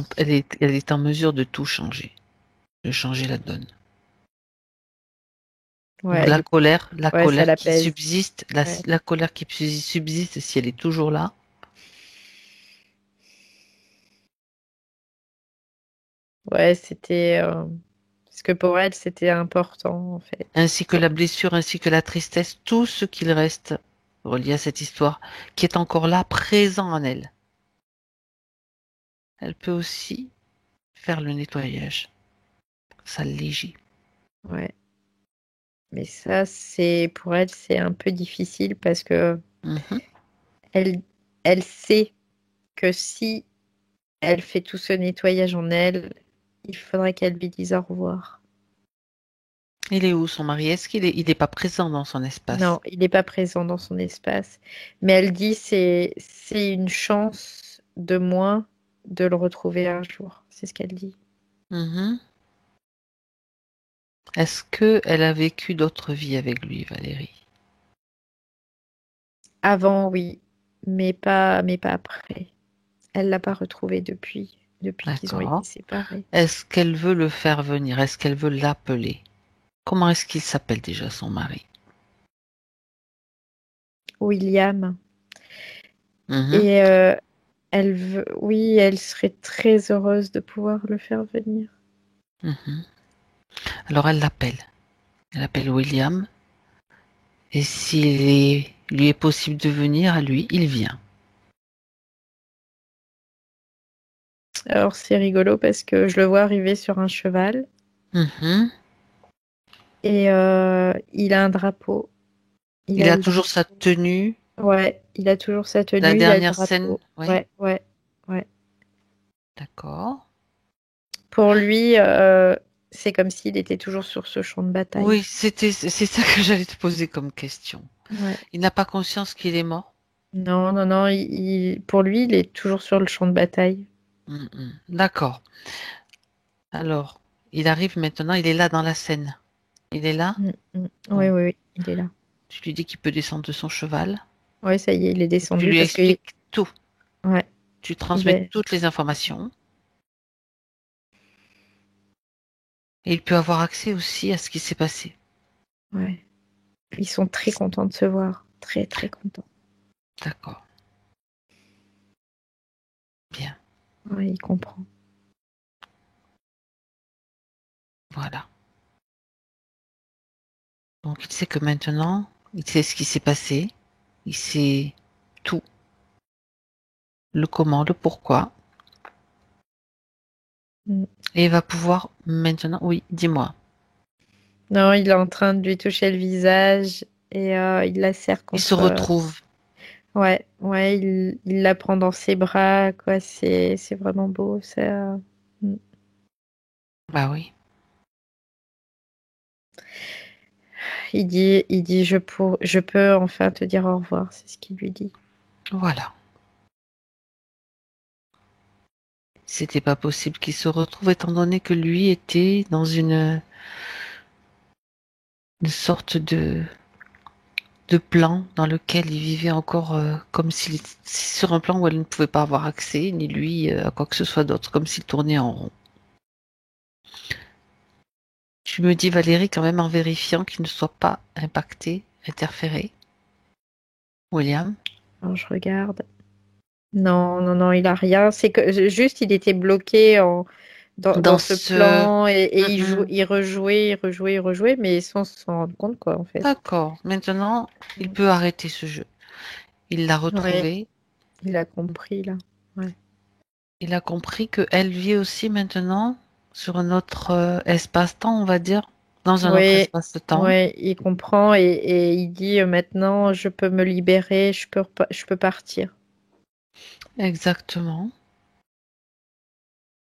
en mesure de tout changer, de changer la donne. Donc Ouais, du coup, la ouais, ça colère qui l'apaise. subsiste, Ouais, la colère qui subsiste, si elle est toujours là, ouais, c'était parce que pour elle, c'était important, en fait. ainsi que la blessure, ainsi que la tristesse, tout ce qu'il reste relié à cette histoire, qui est encore là, présent en elle. Elle peut aussi faire le nettoyage, ça l'égit. Ouais. Mais ça, c'est pour elle, c'est un peu difficile parce que Mhm. elle, elle sait que si elle fait tout ce nettoyage en elle, il faudrait qu'elle lui dise au revoir. Il est où son mari? Il est pas présent dans son espace? Non, il n'est pas présent dans son espace. Mais elle dit c'est une chance de moins de le retrouver un jour. C'est ce qu'elle dit. Mhm. Est-ce que elle a vécu d'autres vies avec lui, Valérie? Avant, oui, mais pas après. Elle l'a pas retrouvé depuis qu'ils ont été D'accord. séparés. Est-ce qu'elle veut le faire venir? Est-ce qu'elle veut l'appeler? Comment est-ce qu'il s'appelle déjà son mari? William. Mhm. Et elle veut, oui, elle serait très heureuse de pouvoir le faire venir. Mhm. Alors elle l'appelle. Elle appelle William. Et lui est possible de venir à lui, il vient. Alors c'est rigolo parce que je le vois arriver sur un cheval Mhm. et il a un drapeau. Il Il a a le toujours sa drapeau. tenue. Ouais, il a toujours sa La tenue, il a le dernière scène, drapeau. oui. Ouais, ouais, ouais. D'accord. Pour lui, c'est comme s'il était toujours sur ce champ de bataille. Oui, c'est ça que j'allais te poser comme question. Ouais. Il n'a pas conscience qu'il est mort? Non, non, non, pour lui, il est toujours sur le champ de bataille. Mhm. D'accord. Alors, il arrive maintenant, il est là dans la scène. Il est là? Mm, mm. Oui, Bon, oui, oui, il est là. tu lui dis qu'il peut descendre de son cheval. Ouais, ça y est, il est Et tu descendu lui parce que, expliques tout. ouais, Tu il transmets est, toutes les informations. Et il peut avoir accès aussi à ce qui s'est passé. ouais. Ils sont très contents de se voir. Très, très contents. D'accord. Bien. Ouais, il comprend. Voilà. Donc il sait que maintenant, il sait ce qui s'est passé. Il sait tout. Le comment, le pourquoi. Mm. Et il va pouvoir maintenant... Oui, dis-moi. Non, il est en train de lui toucher le visage et il la serre Il se contre. retrouve. Ouais, ouais, il la prend dans ses bras, quoi. C'est vraiment beau, ça. Mm. Bah oui. il dit, je peux enfin te dire au revoir, c'est ce qu'il lui dit. Voilà. C'était pas possible qu'il se retrouve étant donné que lui était dans une sorte de plan dans lequel il vivait encore comme s'il était sur un plan où elle ne pouvait pas avoir accès, ni lui à quoi que ce soit d'autre, comme s'il tournait en rond. Tu me dis Valérie quand même en vérifiant qu'il ne soit pas impacté, interféré. William? Alors, je regarde. Non, non, non, il a rien. C'est que juste, il était bloqué dans Dans ce ce... plan et Mhm. il rejouait, mais sans s'en rendre compte, quoi, en fait. D'accord. Maintenant, il peut arrêter ce jeu. Il l'a Ouais, retrouvé. il a compris, là. Ouais. Il a compris que elle vit aussi maintenant sur un autre espace-temps, on va dire, dans un autre Ouais, espace-temps. ouais, il comprend et il dit maintenant, je peux me libérer, je peux partir. Exactement.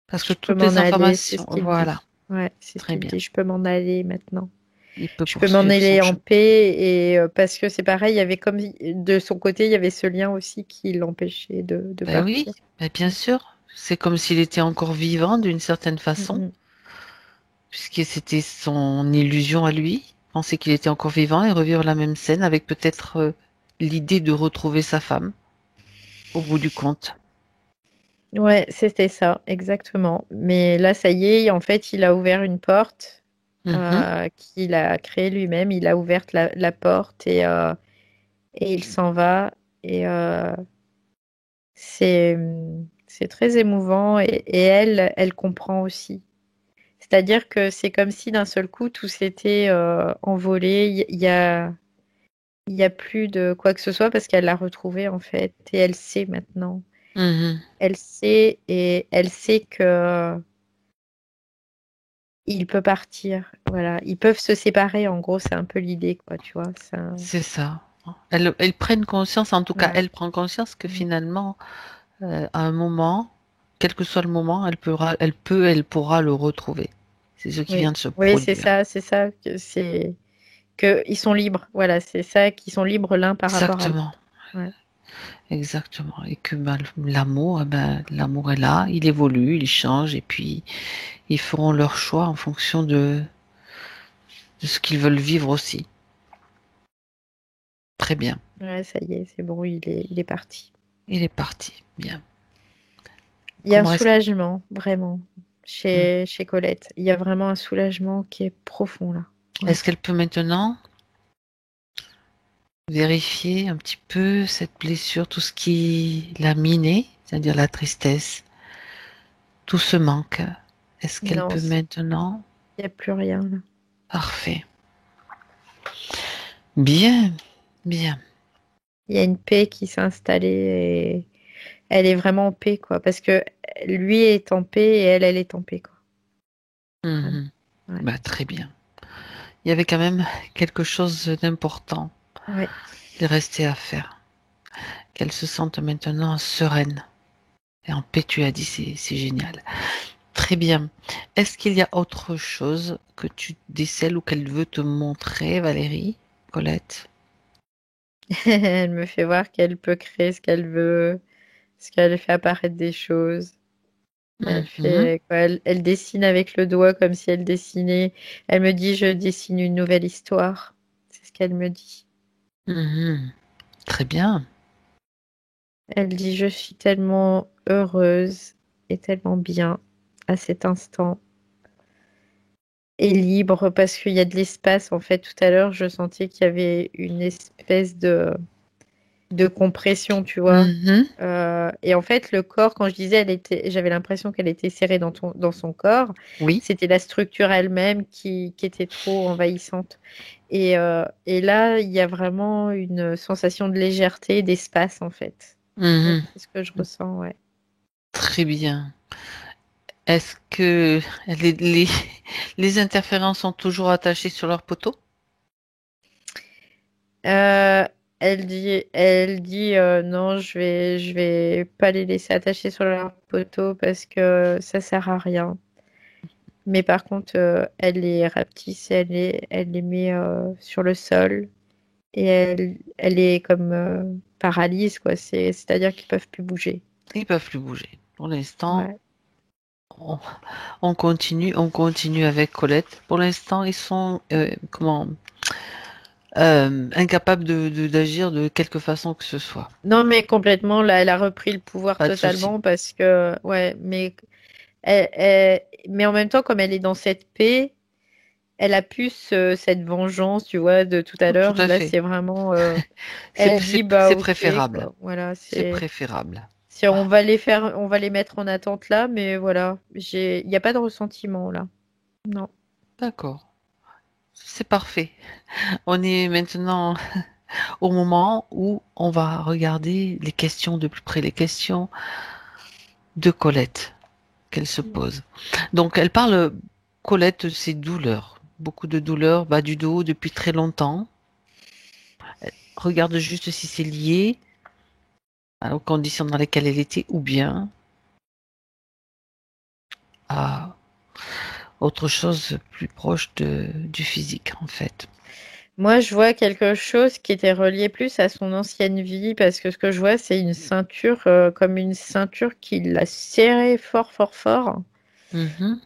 Parce que Je peux toutes m'en les aller, c'est informations, ce qu'il voilà, dit. Ouais, c'est ce très qu'il bien. dit. Je peux m'en aller maintenant. Il peut Je peux m'en poursuivre son aller en chemin. paix et parce que c'est pareil, il y avait comme de son côté, il y avait ce lien aussi qui l'empêchait de Ben oui, partir. ben bien sûr. C'est comme s'il était encore vivant d'une certaine Mm, façon, mm. puisque c'était son illusion à lui. Penser qu'il était encore vivant et revivre la même scène avec peut-être l'idée de retrouver sa femme au bout du compte. Ouais, c'était ça, exactement. Mais là, ça y est, en fait, il a ouvert une porte Mhm, qu'il a créée lui-même. Il a ouvert la porte et il s'en va. Et c'est très émouvant. Et elle comprend aussi. C'est-à-dire que c'est comme si d'un seul coup, tout s'était envolé. Il y a plus de quoi que ce soit parce qu'elle l'a retrouvé, en fait. Et elle sait maintenant. mhm. Elle sait et elle sait que il peut partir. Voilà, ils peuvent se séparer. En gros, c'est un peu l'idée, quoi, tu vois. C'est ça. Elles prennent conscience, en tout cas, Ouais. elle prend conscience que finalement, à un moment, quel que soit le moment, elle pourra le retrouver. C'est ce qui vient Oui, de se oui, produire. c'est ça que c'est que ils sont libres. Voilà, c'est ça qu'ils sont libres l'un par rapport à Exactement, l'autre. Ouais. exactement. Et que ben, l'amour, l'amour est là, il évolue, il change, et puis ils feront leur choix en fonction de ce qu'ils veulent vivre aussi. Très bien. Ouais, ça y est, c'est bon, il est parti. Il est parti. Bien. Il y a un Comment est-ce soulagement, vraiment, Hmm. chez Colette. Il y a vraiment un soulagement qui est profond là. Ouais. Est-ce qu'elle peut maintenant vérifier un petit peu cette blessure, tout ce qui l'a minée, c'est-à-dire la tristesse, tout ce manque? Est-ce qu'elle Non, peut maintenant? il n'y a plus rien là. Parfait. Bien, bien. Il y a une paix qui s'est installée et elle est vraiment en paix, quoi. Parce que lui est en paix et elle est en paix, quoi. Ouais. Mhm. Ouais. Bah, très bien. Il y avait quand même quelque chose d'important Ouais. qui restait à faire. Qu'elle se sente maintenant sereine et en paix, tu as dit, c'est génial. Très bien. Est-ce qu'il y a autre chose que tu décèles ou qu'elle veut te montrer, Valérie, Colette? Elle me fait voir qu'elle peut créer ce qu'elle veut, ce qu'elle fait apparaître des choses. Elle Mhm, fait quoi, elle dessine avec le doigt comme si elle dessinait. Elle me dit, je dessine une nouvelle histoire. C'est ce qu'elle me dit. mhm. Très bien. Elle dit, je suis tellement heureuse et tellement bien à cet instant et libre parce qu'il y a de l'espace. En fait, tout à l'heure, je sentais qu'il y avait une espèce de compression, tu vois. Mhm, Et en fait, le corps, quand je disais, j'avais l'impression qu'elle était serrée dans son corps. oui. C'était la structure elle-même qui était trop envahissante. Et là, il y a vraiment une sensation de légèreté, d'espace, en fait. Ouais, Mhm. c'est ce que je ressens, ouais. Très bien. Est-ce que les interférences sont toujours attachées sur leur poteau? Euh, elle dit non, je vais pas les laisser attacher sur leur poteau parce que ça sert à rien. Mais par contre, elle les rapetisse, elle les met sur le sol et elle les comme paralyse, quoi. C'est-à-dire qu'ils peuvent plus bouger. Ils peuvent plus bouger. Pour l'instant, Ouais. on, on continue avec Colette. Pour l'instant, ils sont incapables d'agir de quelque façon que ce soit. Non, mais complètement, là, elle a repris le pouvoir Pas de souci. totalement parce que, ouais, mais, mais en même temps, comme elle est dans cette paix, elle a plus cette vengeance, tu vois, de tout à Tout l'heure. à Là, fait. c'est vraiment, elle dit, bah, C'est ok, préférable. quoi. Voilà, C'est c'est. préférable. Si on va les faire, on va les mettre en attente là, mais voilà, il n'y a pas de ressentiment là. Non. D'accord. C'est parfait. On est maintenant au moment où on va regarder les questions de plus près, les questions de Colette qu'elle se pose. Donc, elle parle, Colette, de ses douleurs. Beaucoup de douleurs, bas du dos depuis très longtemps. Regarde juste si c'est lié aux conditions dans lesquelles elle était ou bien à autre chose plus proche du physique, en fait. Moi, je vois quelque chose qui était relié plus à son ancienne vie, parce que ce que je vois, c'est une ceinture, comme une ceinture qui l'a serrée fort, fort, fort. Mhm.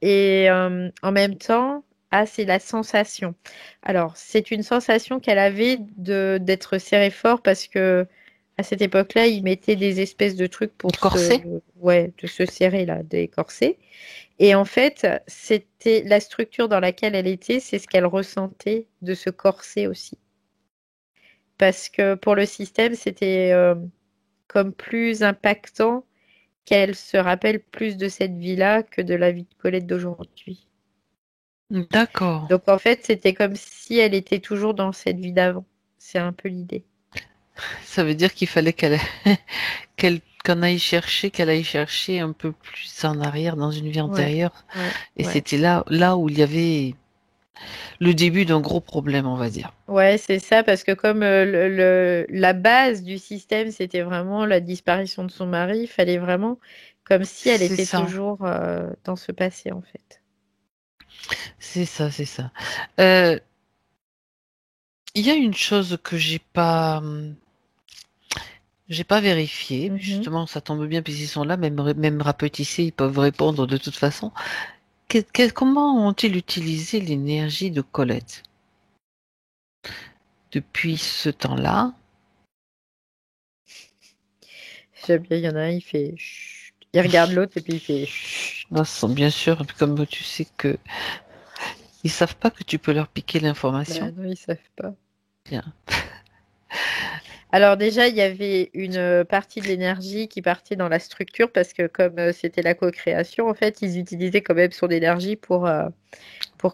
Et en même temps, ah, c'est la sensation. Alors, c'est une sensation qu'elle avait de d'être serrée fort parce que à cette époque-là, ils mettaient des espèces de trucs Du pour corset? ouais, de se serrer là, des corsets. Et en fait, c'était la structure dans laquelle elle était, c'est ce qu'elle ressentait de ce corset aussi. Parce que pour le système, c'était comme plus impactant qu'elle se rappelle plus de cette vie-là que de la vie de Colette d'aujourd'hui. D'accord. Donc en fait, c'était comme si elle était toujours dans cette vie d'avant. C'est un peu l'idée. Ça veut dire qu'il fallait qu'elle aille chercher un peu plus en arrière dans une vie Ouais, antérieure. ouais, Et ouais. c'était là où il y avait le début d'un gros problème, on va dire. Ouais, c'est ça, parce que comme la base du système, c'était vraiment la disparition de son mari, il fallait vraiment comme si elle C'est était ça, toujours dans ce passé, en fait. c'est ça, c'est ça. Euh, Il y a une chose que j'ai pas vérifié. Mhm. Justement, ça tombe bien puisqu'ils sont là, même rapetissés, ils peuvent répondre de toute façon. Comment ont-ils utilisé l'énergie de Colette depuis ce temps-là? J'aime bien, il y en a un, il fait chut. Il regarde l'autre et puis il fait chut. Là, ce sont bien sûr, comme tu sais que ils savent pas que tu peux leur piquer Bah l'information. non, ils savent pas. Bien. Alors déjà, il y avait une partie de l'énergie qui partait dans la structure parce que comme c'était la co-création, en fait, ils utilisaient quand même son énergie pour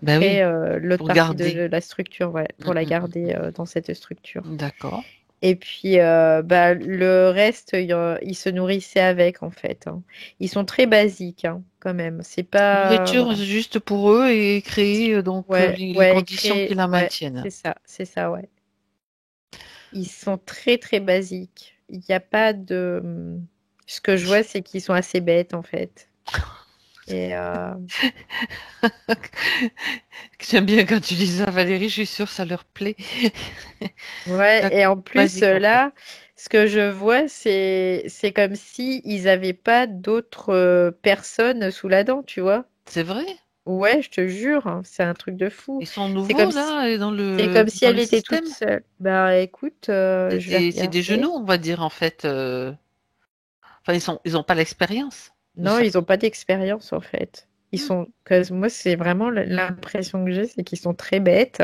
Ben créer oui, l'autre pour partie garder. de la structure, ouais, Mm, pour la mm, garder dans cette structure. mm. D'accord. Et puis, bah, le reste, ils se nourrissaient avec, en fait, hein. Ils sont très basiques, hein, quand même. C'est pas... Nourriture Voilà. juste pour eux et créer Ouais, les ouais, conditions qui la ouais, maintiennent. c'est ça, ouais. Ils sont très, très basiques. Il n'y a pas de... Ce que je vois, c'est qu'ils sont assez bêtes, en fait. Et J'aime bien quand tu dis ça, Valérie, je suis sûre que ça leur plaît. ouais, et D'accord. en plus, Basique en fait. là, ce que je vois, c'est comme si ils n'avaient pas d'autres personnes sous la dent, tu vois. C'est vrai? Ouais, je te jure, hein, c'est un truc de fou. Ils sont C'est comme nouveaux si, là et c'est comme si dans elle le était toute système? seule. Bah écoute, je vais C'est des genoux, regarder. on va dire en fait. Enfin, ils ont pas l'expérience de Non, ça. ils n'ont pas d'expérience en fait. Ils sont, moi, c'est vraiment l'impression que j'ai, c'est qu'ils sont très bêtes.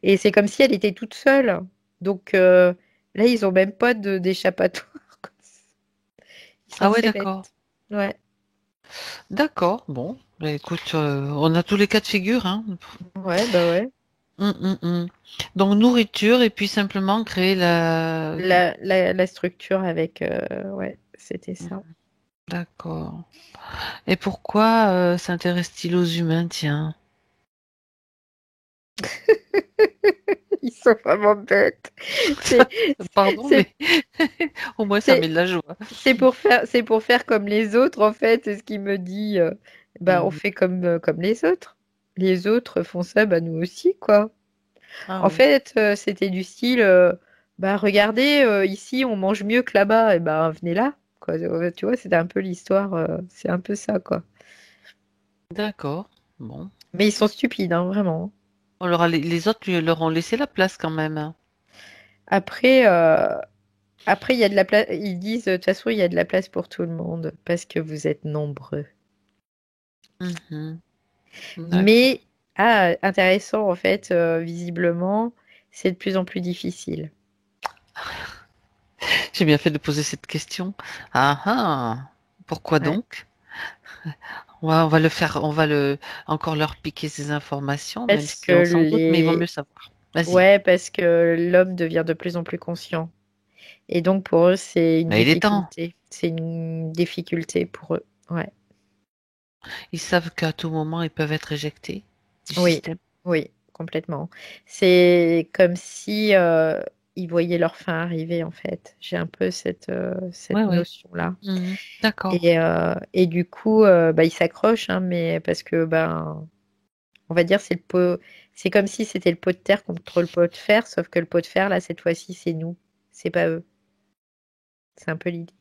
Et c'est comme si elle était toute seule. Donc là, ils ont même pas d'échappatoire, quoi. Ils sont Ah ouais, très d'accord. bêtes. Ouais, D'accord. Bon, bah, écoute, on a tous les cas de figure, hein. ouais, bah ouais. Hum. Donc nourriture et puis simplement créer La structure avec, ouais, c'était ça. D'accord. Et pourquoi s'intéresse-t-il aux humains, tiens? Ils sont vraiment bêtes. C'est, Pardon, c'est, mais au moins ça met c'est, de la joie. c'est pour faire comme les autres, en fait, c'est ce qu'il me dit. on fait comme les autres. Les autres font ça, nous aussi, quoi. Ah En oui. fait, c'était du style, regardez, ici, on mange mieux que là-bas, et venez là, quoi. Tu vois, c'était un peu l'histoire, c'est un peu ça, quoi. D'accord. Bon. Mais ils sont stupides, hein, vraiment. Les autres leur ont laissé la place quand même, hein. Après, il y a de la place. Ils disent, de toute façon, il y a de la place pour tout le monde parce que vous êtes nombreux. Mhm. D'accord. Mais, intéressant, en fait, visiblement, c'est de plus en plus difficile. J'ai bien fait de poser cette question. Ah ah. Pourquoi Ouais. donc? On va le faire, on va encore leur piquer ces informations, même Parce si on s'en que doute, mais il vaut mieux savoir. Vas-y. Ouais, parce que l'homme devient de plus en plus conscient. Et donc, pour eux, c'est une Mais il est temps. difficulté. C'est une difficulté pour eux. Ouais. Ils savent qu'à tout moment, ils peuvent être éjectés du Oui, système. oui, complètement. C'est comme si ils voyaient leur fin arriver, en fait. J'ai un peu Oui, cette oui. notion-là. Mhm. D'accord. Et du coup, ils s'accrochent, hein, mais parce que, on va dire, c'est comme si c'était le pot de terre contre le pot de fer, sauf que le pot de fer, là, cette fois-ci, c'est nous. C'est pas eux. C'est un peu l'idée.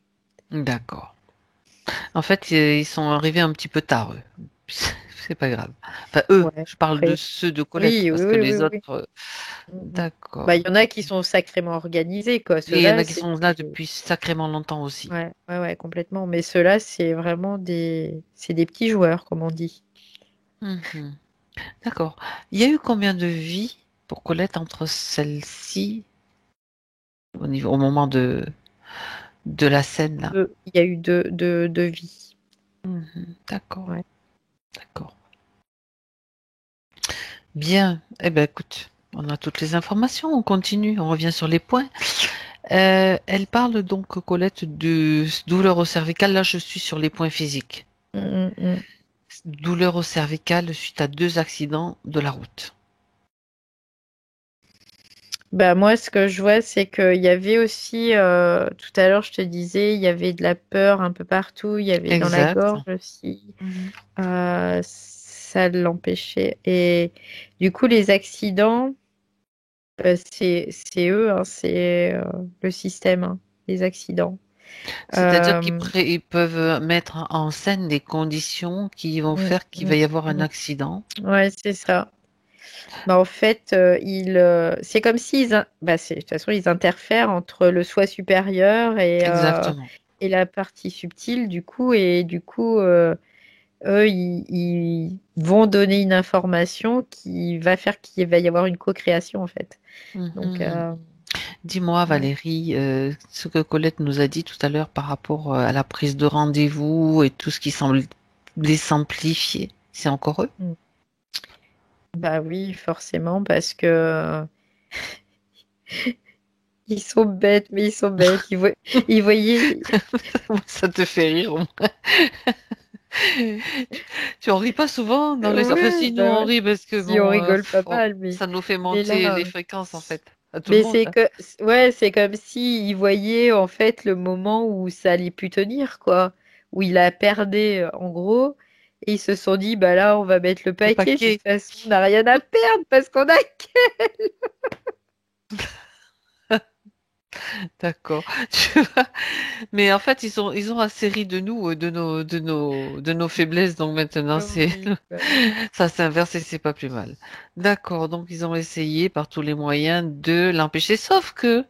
D'accord. En fait, ils sont arrivés un petit peu tard, eux. C'est pas grave. Enfin, eux, Ouais, je parle de après. ceux de Colette, Oui, oui, parce que oui, oui, les autres, oui. Mm, mm. Il d'accord. y en a qui sont sacrément organisés, quoi. Et il y en Ceux-là, a qui sont là depuis sacrément longtemps aussi. Ouais, ouais, ouais, complètement. Mais ceux-là, c'est vraiment c'est des petits joueurs, comme on dit. Mhm. D'accord. Il y a eu combien de vies pour Colette entre celle-ci, au moment de la scène là? Il y a eu deux vies. Mhm. D'accord, Ouais. d'accord. Bien. Eh ben, écoute, on a toutes les informations. On continue. On revient sur les points. Elle parle donc, Colette, de douleur au cervical. Là, je suis sur les points physiques. Mm, mm, mm. Douleur au cervical suite à 2 accidents de la route. Moi, ce que je vois, c'est qu'il y avait aussi, tout à l'heure, je te disais, il y avait de la peur un peu partout. Il y avait dans la Exact. gorge aussi. Mhm. Ça l'empêchait. Et du coup, les accidents, c'est eux, hein, c'est le système, hein, les accidents. C'est-à-dire qu'ils Euh, ils peuvent mettre en scène des conditions qui vont mm, faire qu'il va mm, y avoir un mm. accident. Ouais, c'est ça. En fait, c'est comme s'ils, de toute façon, ils interfèrent entre le soi supérieur Exactement. et la partie subtile, du coup, eux, ils vont donner une information qui va faire qu'il va y avoir une co-création, en fait. Donc, Mhm. Dis-moi, ouais. Valérie, ce que Colette nous a dit tout à l'heure par rapport à la prise de rendez-vous et tout ce qui semble les simplifier, c'est encore eux? Mm. Bah oui, forcément, parce que ils sont bêtes, mais ils sont bêtes. Ils voyaient. Ça te fait rire, au moins. Tu en ris pas souvent dans les... Enfin, Ouais, si nous on ouais. rit parce que Si on bon, rigole pas oh, mal, ça nous fait mais monter là. les fréquences en fait, à tout le Mais monde, c'est hein. que, ouais, c'est comme si il voyait en fait le moment où ça allait plus tenir, quoi, où il a perdé en gros, et ils se sont dit, bah là, on va mettre le Le paquet. De toute paquet. façon, on n'a rien à perdre parce qu'on a. D'accord. Tu vois. Mais en fait, ils ont assez ri de nous, de nos faiblesses. Donc maintenant, Oui, bah oui. ça s'inverse et c'est pas plus mal. D'accord. Donc ils ont essayé par tous les moyens de l'empêcher. Sauf que,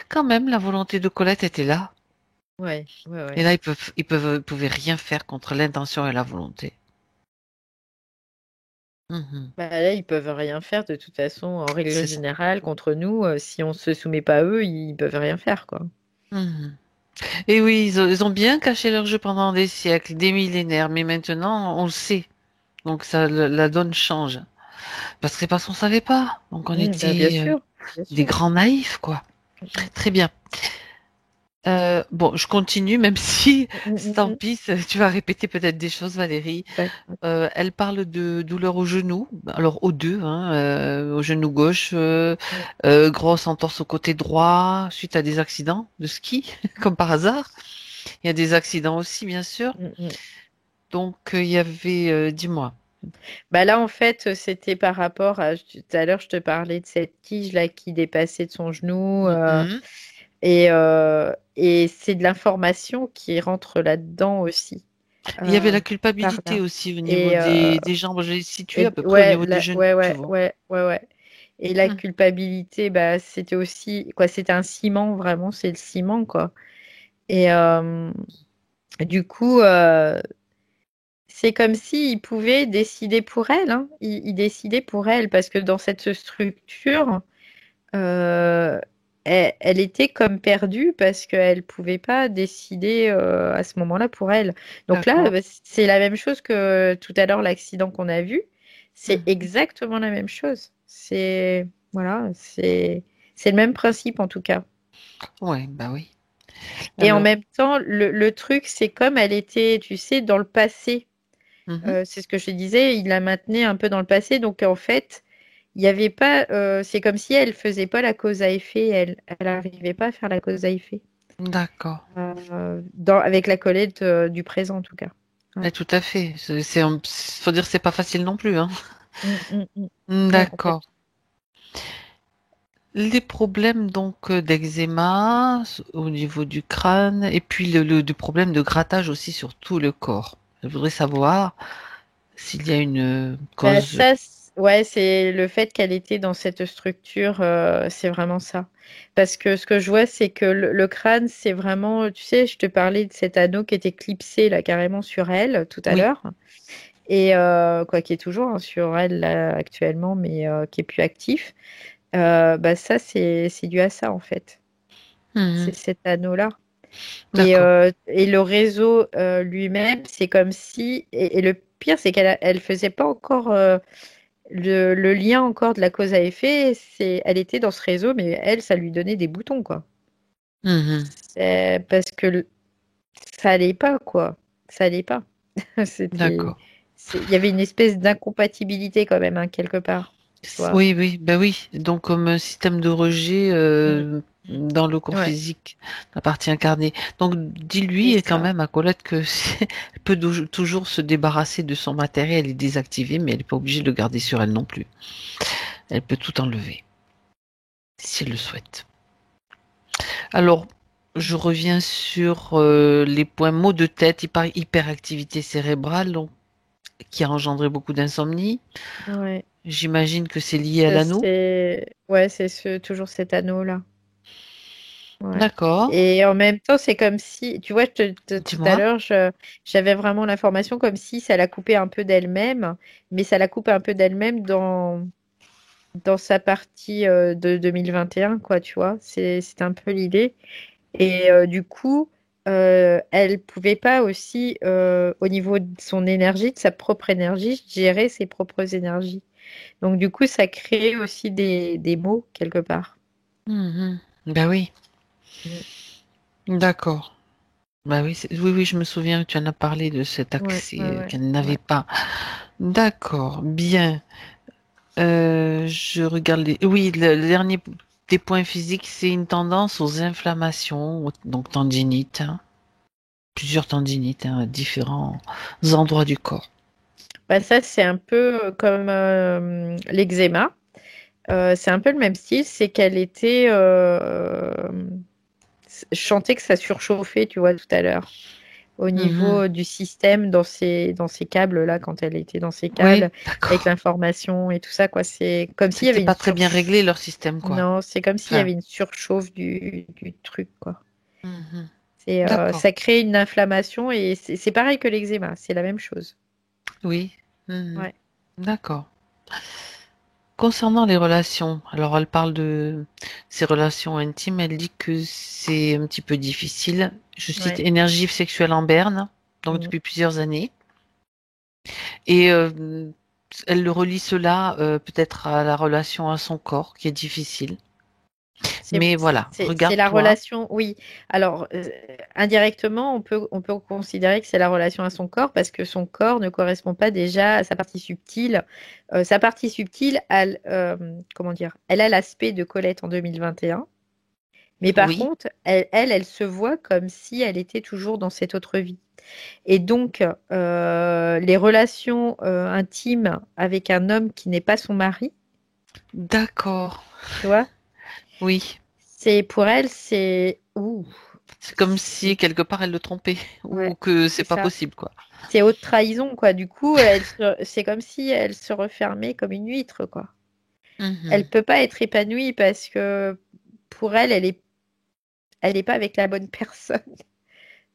quand même, la volonté de Colette était là. Ouais, ouais, Et ouais. là, ils pouvaient rien faire contre l'intention et la volonté. Mhm. Bah là, ils peuvent rien faire de toute façon, en règle C'est ça. générale, contre nous. Si on se soumet pas à eux, ils peuvent rien faire, quoi. Mhm. Et oui, ils ont bien caché leur jeu pendant des siècles, des millénaires. Mais maintenant, on le sait. Donc ça, la donne change. Parce que c'est parce qu'on savait pas. Donc on Bien était sûr, bien des sûr. grands naïfs, quoi. Très bien. Bon, je continue, même si, Mm, mm, mm, tant mm. pis, tu vas répéter peut-être des choses, Valérie. D'accord. Elle parle de douleur au genou, alors aux deux, hein, au genou gauche, Mm, grosse entorse au côté droit, suite à des accidents de ski, comme par hasard. Il y a des accidents aussi, bien sûr. mm, mm. Donc, il y avait, dis-moi. Bah là, en fait, c'était par rapport à, tout à l'heure, je te parlais de cette tige là qui dépassait de son genou, Mhm. et c'est de l'information qui rentre là-dedans aussi, Il y avait euh, la par culpabilité là. aussi au niveau Et, des jambes. Je l'ai situé à peu près au ouais, niveau des genoux, ouais, tu ouais, vois. ouais, ouais, ouais. Et la Hmm. culpabilité, bah, c'était aussi, quoi, c'était un ciment, vraiment, c'est le ciment, quoi. Et du coup, c'est comme s'il pouvait décider pour elle, hein. Il décidait pour elle, parce que dans cette structure, euh, elle était comme perdue parce qu'elle pouvait pas décider à ce moment-là pour elle. Donc là, D'accord. bah, c'est la même chose que tout à l'heure, l'accident qu'on a vu. C'est Mhm. exactement la même chose. C'est voilà, c'est le même principe en tout cas. Ouais, bah oui. Et en Alors, même temps, le truc, c'est comme elle était, tu sais, dans le passé. mhm. C'est ce que je te disais, il la maintenait un peu dans le passé. Donc en fait, il n'y avait pas. C'est comme si elle faisait pas la cause à effet. Elle n'arrivait pas à faire la cause à effet. D'accord. Avec la Colette du présent en tout cas. Ouais. Tout à fait. Faut dire que c'est pas facile non plus, hein. Mm. Ouais, D'accord. complètement. Les problèmes donc d'eczéma au niveau du crâne et puis le problème de grattage aussi sur tout le corps. Je voudrais savoir s'il y a une Bah, cause. ça, ouais, c'est le fait qu'elle était dans cette structure, c'est vraiment ça. Parce que ce que je vois, c'est que le crâne, c'est vraiment, tu sais, je te parlais de cet anneau qui était clipsé là carrément sur elle tout à Oui. l'heure. Et quoi, qui est toujours hein, sur elle là, actuellement, mais qui est plus actif. Bah ça, c'est dû à ça en fait. Mhm. C'est cet anneau-là. D'accord. Et le réseau lui-même, c'est comme si. Et le pire, c'est elle faisait pas encore le lien encore de la cause à effet. Elle était dans ce réseau, mais elle, ça lui donnait des boutons, quoi. Mhm. Parce que ça allait pas, quoi. Ça allait pas. C'était, D'accord. il y avait une espèce d'incompatibilité quand même, hein, quelque part. Tu vois. Oui, oui, ben oui. Donc comme un système de rejet Mm. Mm. dans le corps Ouais, physique, la partie incarnée. Donc c'est dis-lui quand ça. même à Colette que elle peut toujours se débarrasser de son matériel et désactiver, mais elle n'est pas obligée de le garder sur elle non plus. Elle peut tout enlever si elle le souhaite. Alors, je reviens sur les points maux de tête, hyperactivité cérébrale, donc, qui a engendré beaucoup d'insomnie. Ouais. J'imagine que c'est lié à Ça, l'anneau. c'est toujours cet anneau-là. Ouais. D'accord. Et en même temps, c'est comme si, tu vois, tout à Dis-moi. l'heure, j'avais vraiment l'information comme si ça la coupait un peu d'elle-même, mais ça la coupe un peu d'elle-même dans sa partie de 2021, quoi, tu vois. C'est un peu l'idée. Et du coup, elle pouvait pas aussi, au niveau de son énergie, de sa propre énergie, gérer ses propres énergies. Donc, du coup, ça crée aussi des maux quelque part. Mhm. Ben oui, Mm. d'accord. Ben oui, oui, oui, je me souviens que tu en as parlé de cet Ouais, accès ouais, ouais, qu'elle n'avait ouais. pas. D'accord, bien. Je regarde Oui, le dernier des points physiques, c'est une tendance aux inflammations, donc tendinite, hein. Plusieurs tendinites, hein, à différents endroits du corps. Bah, ça, c'est un peu comme l'eczéma. C'est un peu le même style, c'est qu'elle était. Je sentais que ça surchauffait, tu vois, tout à l'heure. Au Mhm. niveau du système, dans ces câbles-là, quand elle était dans ces Oui, câbles, avec d'accord. l'information et tout ça, quoi. C'est comme s'il y C'était avait une pas très bien réglé surchauffe. leur système, quoi. Non, c'est comme s'il y Enfin, avait une surchauffe du truc, quoi. mhm. Ça D'accord. crée une inflammation et c'est pareil que l'eczéma, c'est la même chose. Oui. Mhm. Ouais. D'accord. Concernant les relations, alors elle parle de ses relations intimes, elle dit que c'est un petit peu difficile. Je cite Ouais. énergie sexuelle en berne, donc Mm. depuis plusieurs années. Et elle le relie cela peut-être à la relation à son corps, qui est difficile. C'est Mais voilà, c'est la regarde-toi. relation, oui. Alors, indirectement, on peut considérer que c'est la relation à son corps parce que son corps ne correspond pas déjà à sa partie subtile. Sa partie subtile, comment dire, elle a l'aspect de Colette en 2021. Mais par Oui, contre, elle se voit comme si elle était toujours dans cette autre vie. Et donc, les relations intimes avec un homme qui n'est pas son mari, D'accord. tu vois, Oui. c'est pour elle, c'est ouh, C'est comme si quelque part elle le trompait ou ouais, que c'est c'est pas ça. possible, quoi. C'est haute trahison, quoi. Du coup, c'est comme si elle se refermait comme une huître, quoi. Elle Mhm. peut pas être épanouie parce que pour elle, elle est pas avec la bonne personne.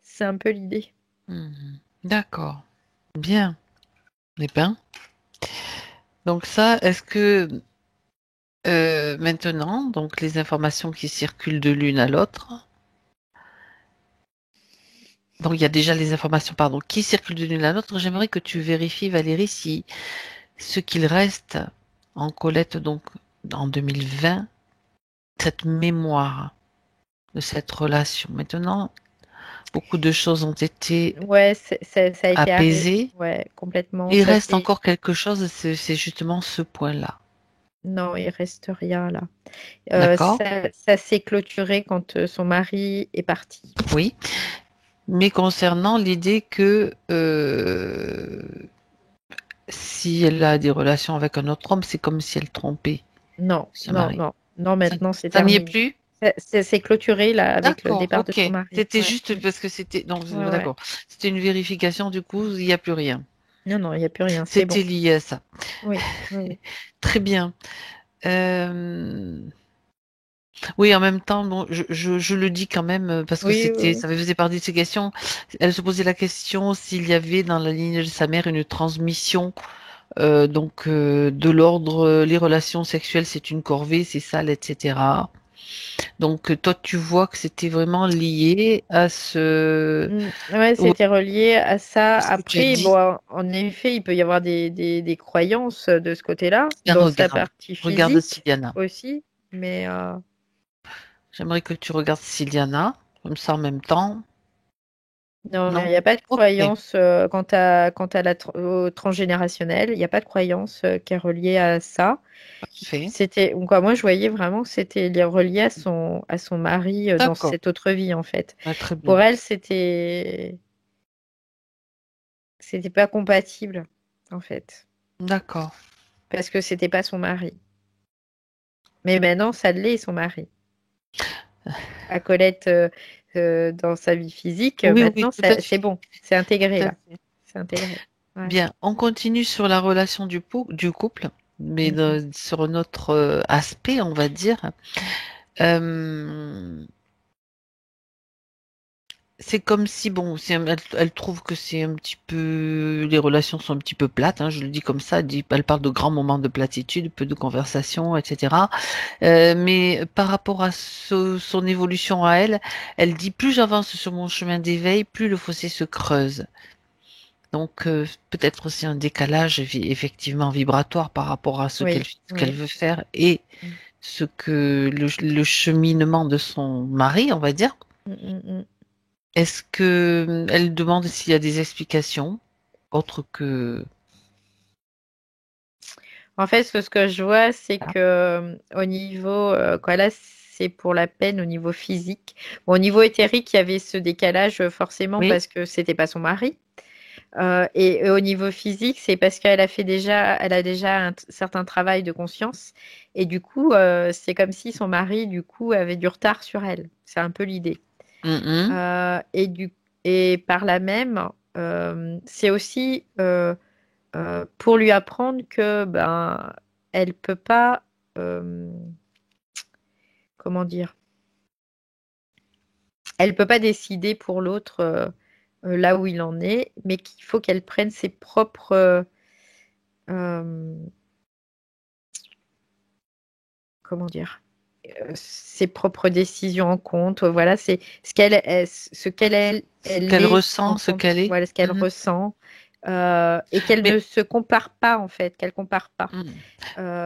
C'est un peu l'idée. Mhm. D'accord. Bien. Eh bien. Donc ça, est-ce que maintenant, donc les informations qui circulent de l'une à l'autre, donc il y a déjà les informations, pardon, qui circulent de l'une à l'autre, j'aimerais que tu vérifies, Valérie, si ce qu'il reste en Colette, donc en 2020, cette mémoire de cette relation. Maintenant, beaucoup de choses ont été Ouais, ça a été arrêté. apaisées. Ouais, complètement. Il Ça reste c'est encore quelque chose, c'est justement ce point-là. Non, il reste rien là. D'accord? Ça s'est clôturé quand son mari est parti. Oui. Mais concernant l'idée que si elle a des relations avec un autre homme, c'est comme si elle trompait Non, ce non, mari. non, non. Ça, Maintenant, c'est ça n'y est terminé. plus? C'est clôturé là avec le D'accord, départ de ok. son mari. C'était Ouais, juste parce que c'était. Non, ouais, ouais. d'accord. C'était une vérification, du coup, il n'y a plus rien. Non, non, il n'y a plus rien. C'est bon. C'était lié à ça. Oui, oui, oui. Très bien. Euh, Oui, en même temps, bon, je le dis quand même parce que Oui, oui, oui. ça faisait partie de ces questions. Elle se posait la question s'il y avait dans la lignée de sa mère une transmission, de l'ordre, les relations sexuelles, c'est une corvée, c'est sale, etc. Donc toi, tu vois que c'était vraiment lié à Ouais, au- c'était relié à ça. ce que tu as Après, dit. bon, en effet, il peut y avoir des croyances de ce côté-là, Bien, dans sa regarde, partie regarde physique Siliana. aussi. Mais J'aimerais que tu regardes Siliana, comme ça en même temps. non, il Non? n'y a pas de Ok, croyance quant à au transgénérationnel. Il n'y a pas de croyance qui est reliée à ça. parfait. C'était, quoi, moi, je voyais vraiment que c'était relié à son mari dans D'accord. cette autre vie, en fait. Ouais, très Pour bien. elle, c'était pas compatible, en fait, D'accord. parce que c'était pas son mari. Mais maintenant, ça l'est, son mari. À Colette, dans sa vie physique, Oui, oui, maintenant, tout à c'est fait. bon. C'est intégré, Tout à là. fait. C'est intégré. Ouais. Bien, on continue sur la relation du couple, mais Mm, mm, sur un autre aspect, on va dire. Euh, c'est comme si, bon, elle trouve que c'est un petit peu, les relations sont un petit peu plates, hein, je le dis comme ça, elle parle de grands moments de platitude, peu de conversation, etc. Mais par rapport à son évolution à elle, elle dit, plus j'avance sur mon chemin d'éveil, plus le fossé se creuse. Donc peut-être aussi un décalage effectivement vibratoire par rapport à oui, ce qu'elle oui. veut faire et Mm, ce que le cheminement de son mari, on va dire. mm, mm, mm. Est-ce que elle demande s'il y a des explications autres que En fait, ce que je vois, c'est que au niveau, quoi, là, c'est pour la peine au niveau physique. Bon, au niveau éthérique, il y avait ce décalage forcément oui, parce que c'était pas son mari. Et au niveau physique, c'est parce elle a déjà un certain travail de conscience. Et du coup, c'est comme si son mari, du coup, avait du retard sur elle. C'est un peu l'idée. mhm, Euh, et, du, et par là même, c'est aussi pour lui apprendre que ben, elle peut pas, euh, comment dire, elle peut pas décider pour l'autre là où il en est, mais qu'il faut qu'elle prenne ses propres euh, comment dire, ses propres décisions en compte. Voilà, c'est ce ce elle qu'elle est ressent, en ce compte. qu'elle est. Voilà ce qu'elle Mhm. ressent et qu'elle Mais ne se compare pas en fait, qu'elle compare pas. mhm,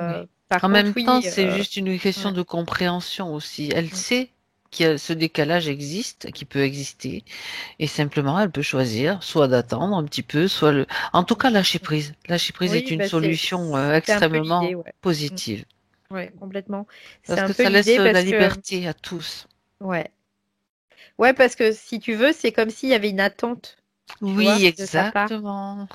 oui. Par En contre, même temps, oui, c'est juste une question ouais, de compréhension aussi. Elle mm, sait que ce décalage existe, qui peut exister. Et simplement, elle peut choisir soit d'attendre un petit peu, en tout cas, lâcher mm. prise. Lâcher prise est Oui, une bah solution c'est un peu l'idée, extrêmement ouais. Mm, positive. ouais, complètement. C'est Parce un que peu ça laisse l'idée la parce que, liberté à tous. ouais. Ouais, parce que si tu veux, c'est comme s'il y avait une attente. tu vois, Oui, de sa part. exactement.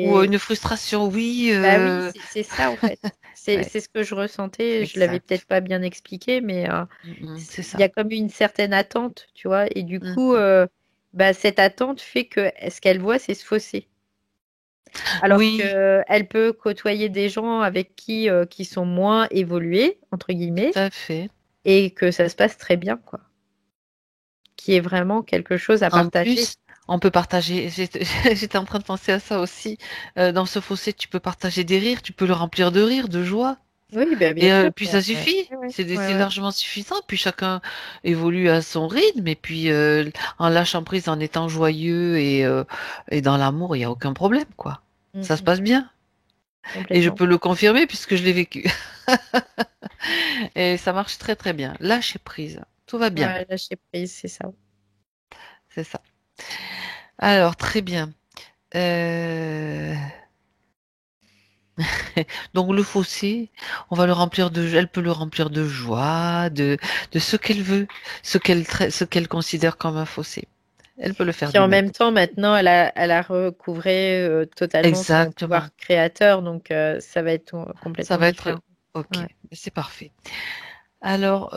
Ou Et une frustration, oui. bah oui, c'est ça en fait. Ouais, C'est ce que je ressentais. Je l'avais peut-être exact. pas bien expliqué, mais C'est il y ça. a comme une certaine attente, tu vois. Et du Mm. coup, bah, cette attente fait que ce qu'elle voit, c'est ce fossé. Alors Oui, que elle peut côtoyer des gens avec qui sont moins évolués, entre tout guillemets, à fait. et que ça se passe très bien, quoi. Qui est vraiment quelque chose à En partager. plus, on peut partager. J'étais en train de penser à ça aussi. Dans ce fossé, tu peux partager des rires, tu peux le remplir de rire, de joie. Oui, bah, bien Et sûr. puis Ouais, ça ouais, suffit. ouais, ouais, C'est ouais. largement suffisant. Puis chacun évolue à son rythme. Et puis en lâchant prise, en étant joyeux et dans l'amour, il n'y a aucun problème, quoi. Mm, Ça se mm, passe bien. Et je complètement. peux le confirmer puisque je l'ai vécu. Et ça marche très très bien. Lâcher prise. Tout va bien. Ouais, lâcher prise, c'est ça. C'est ça. Alors, très bien. Euh, Donc le fossé, on va le remplir elle peut le remplir de joie, de ce qu'elle veut, ce qu'elle considère comme un fossé. Elle peut le faire Puis en d'elle-même. même temps, maintenant, elle a recouvré totalement son Exactement. pouvoir créateur, donc ça va être Ça complètement va être différent. OK. Ouais. C'est parfait. Alors,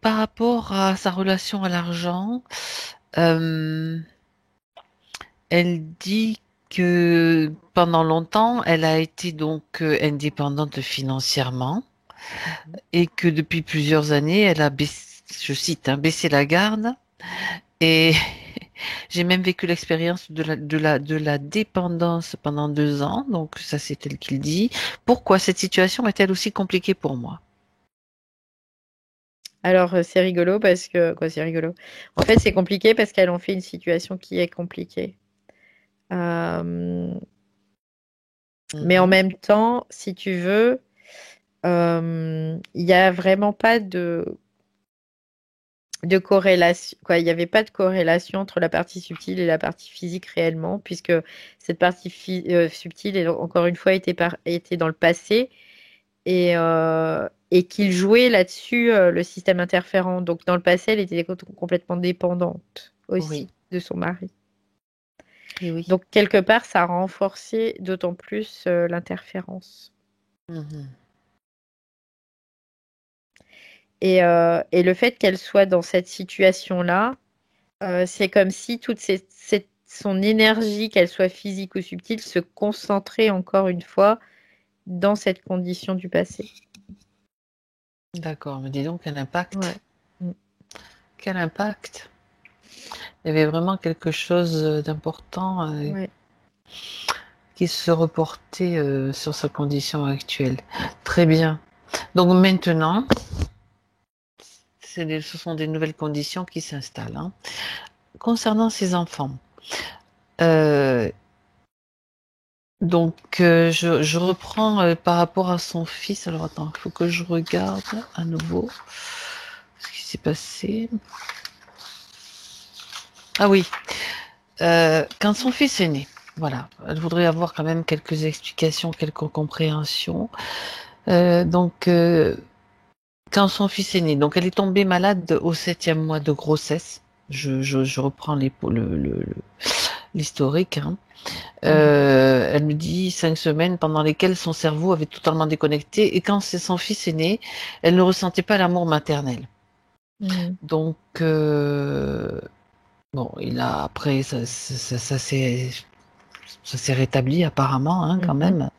par rapport à sa relation à l'argent, euh, elle dit que pendant longtemps, elle a été donc indépendante financièrement Mhm. et que depuis plusieurs années, elle a baissé, je cite, hein, baissé la garde. Et j'ai même vécu l'expérience de la dépendance pendant 2 ans. Donc ça, c'est tel qu'il dit. Pourquoi cette situation est-elle aussi compliquée pour moi? Alors, c'est rigolo parce que... Quoi, c'est rigolo? En fait, c'est compliqué parce qu'elle en fait une situation qui est compliquée. Euh, Mais en Mhm. même temps, si tu veux, il n'y a vraiment pas de corrélation, quoi. Il n'y avait pas de corrélation entre la partie subtile et la partie physique réellement, puisque cette partie subtile, encore une fois, était dans le passé et qu'il jouait là-dessus le système interférent. Donc, dans le passé, elle était complètement dépendante Oui, aussi de son mari. et oui. Donc, quelque part, ça a renforcé d'autant plus l'interférence. Mhm. Et le fait qu'elle soit dans cette situation-là, c'est comme si son énergie, qu'elle soit physique ou subtile, se concentrait encore une fois dans cette condition du passé. D'accord, mais dis donc, quel Ouais. impact. Mm. Quel impact. Il y avait vraiment quelque chose d'important Ouais. qui se reportait sur sa condition actuelle. Très bien. Donc maintenant, ce sont des nouvelles conditions qui s'installent, hein. Concernant ses enfants, euh, je reprends par rapport à son fils. Alors attends, il faut que je regarde à nouveau ce qui s'est passé. Ah oui, quand son fils est né, voilà, elle voudrait avoir quand même quelques explications, quelques compréhensions. Donc, quand son fils est né, donc elle est tombée malade au 7e mois de grossesse. Je reprends l'historique, hein. Mhm. Elle me dit 5 semaines pendant lesquelles son cerveau avait totalement déconnecté et quand son fils est né, elle ne ressentait pas l'amour maternel. Mhm. Donc bon, il a après ça s'est rétabli apparemment, hein, quand Mhm. même.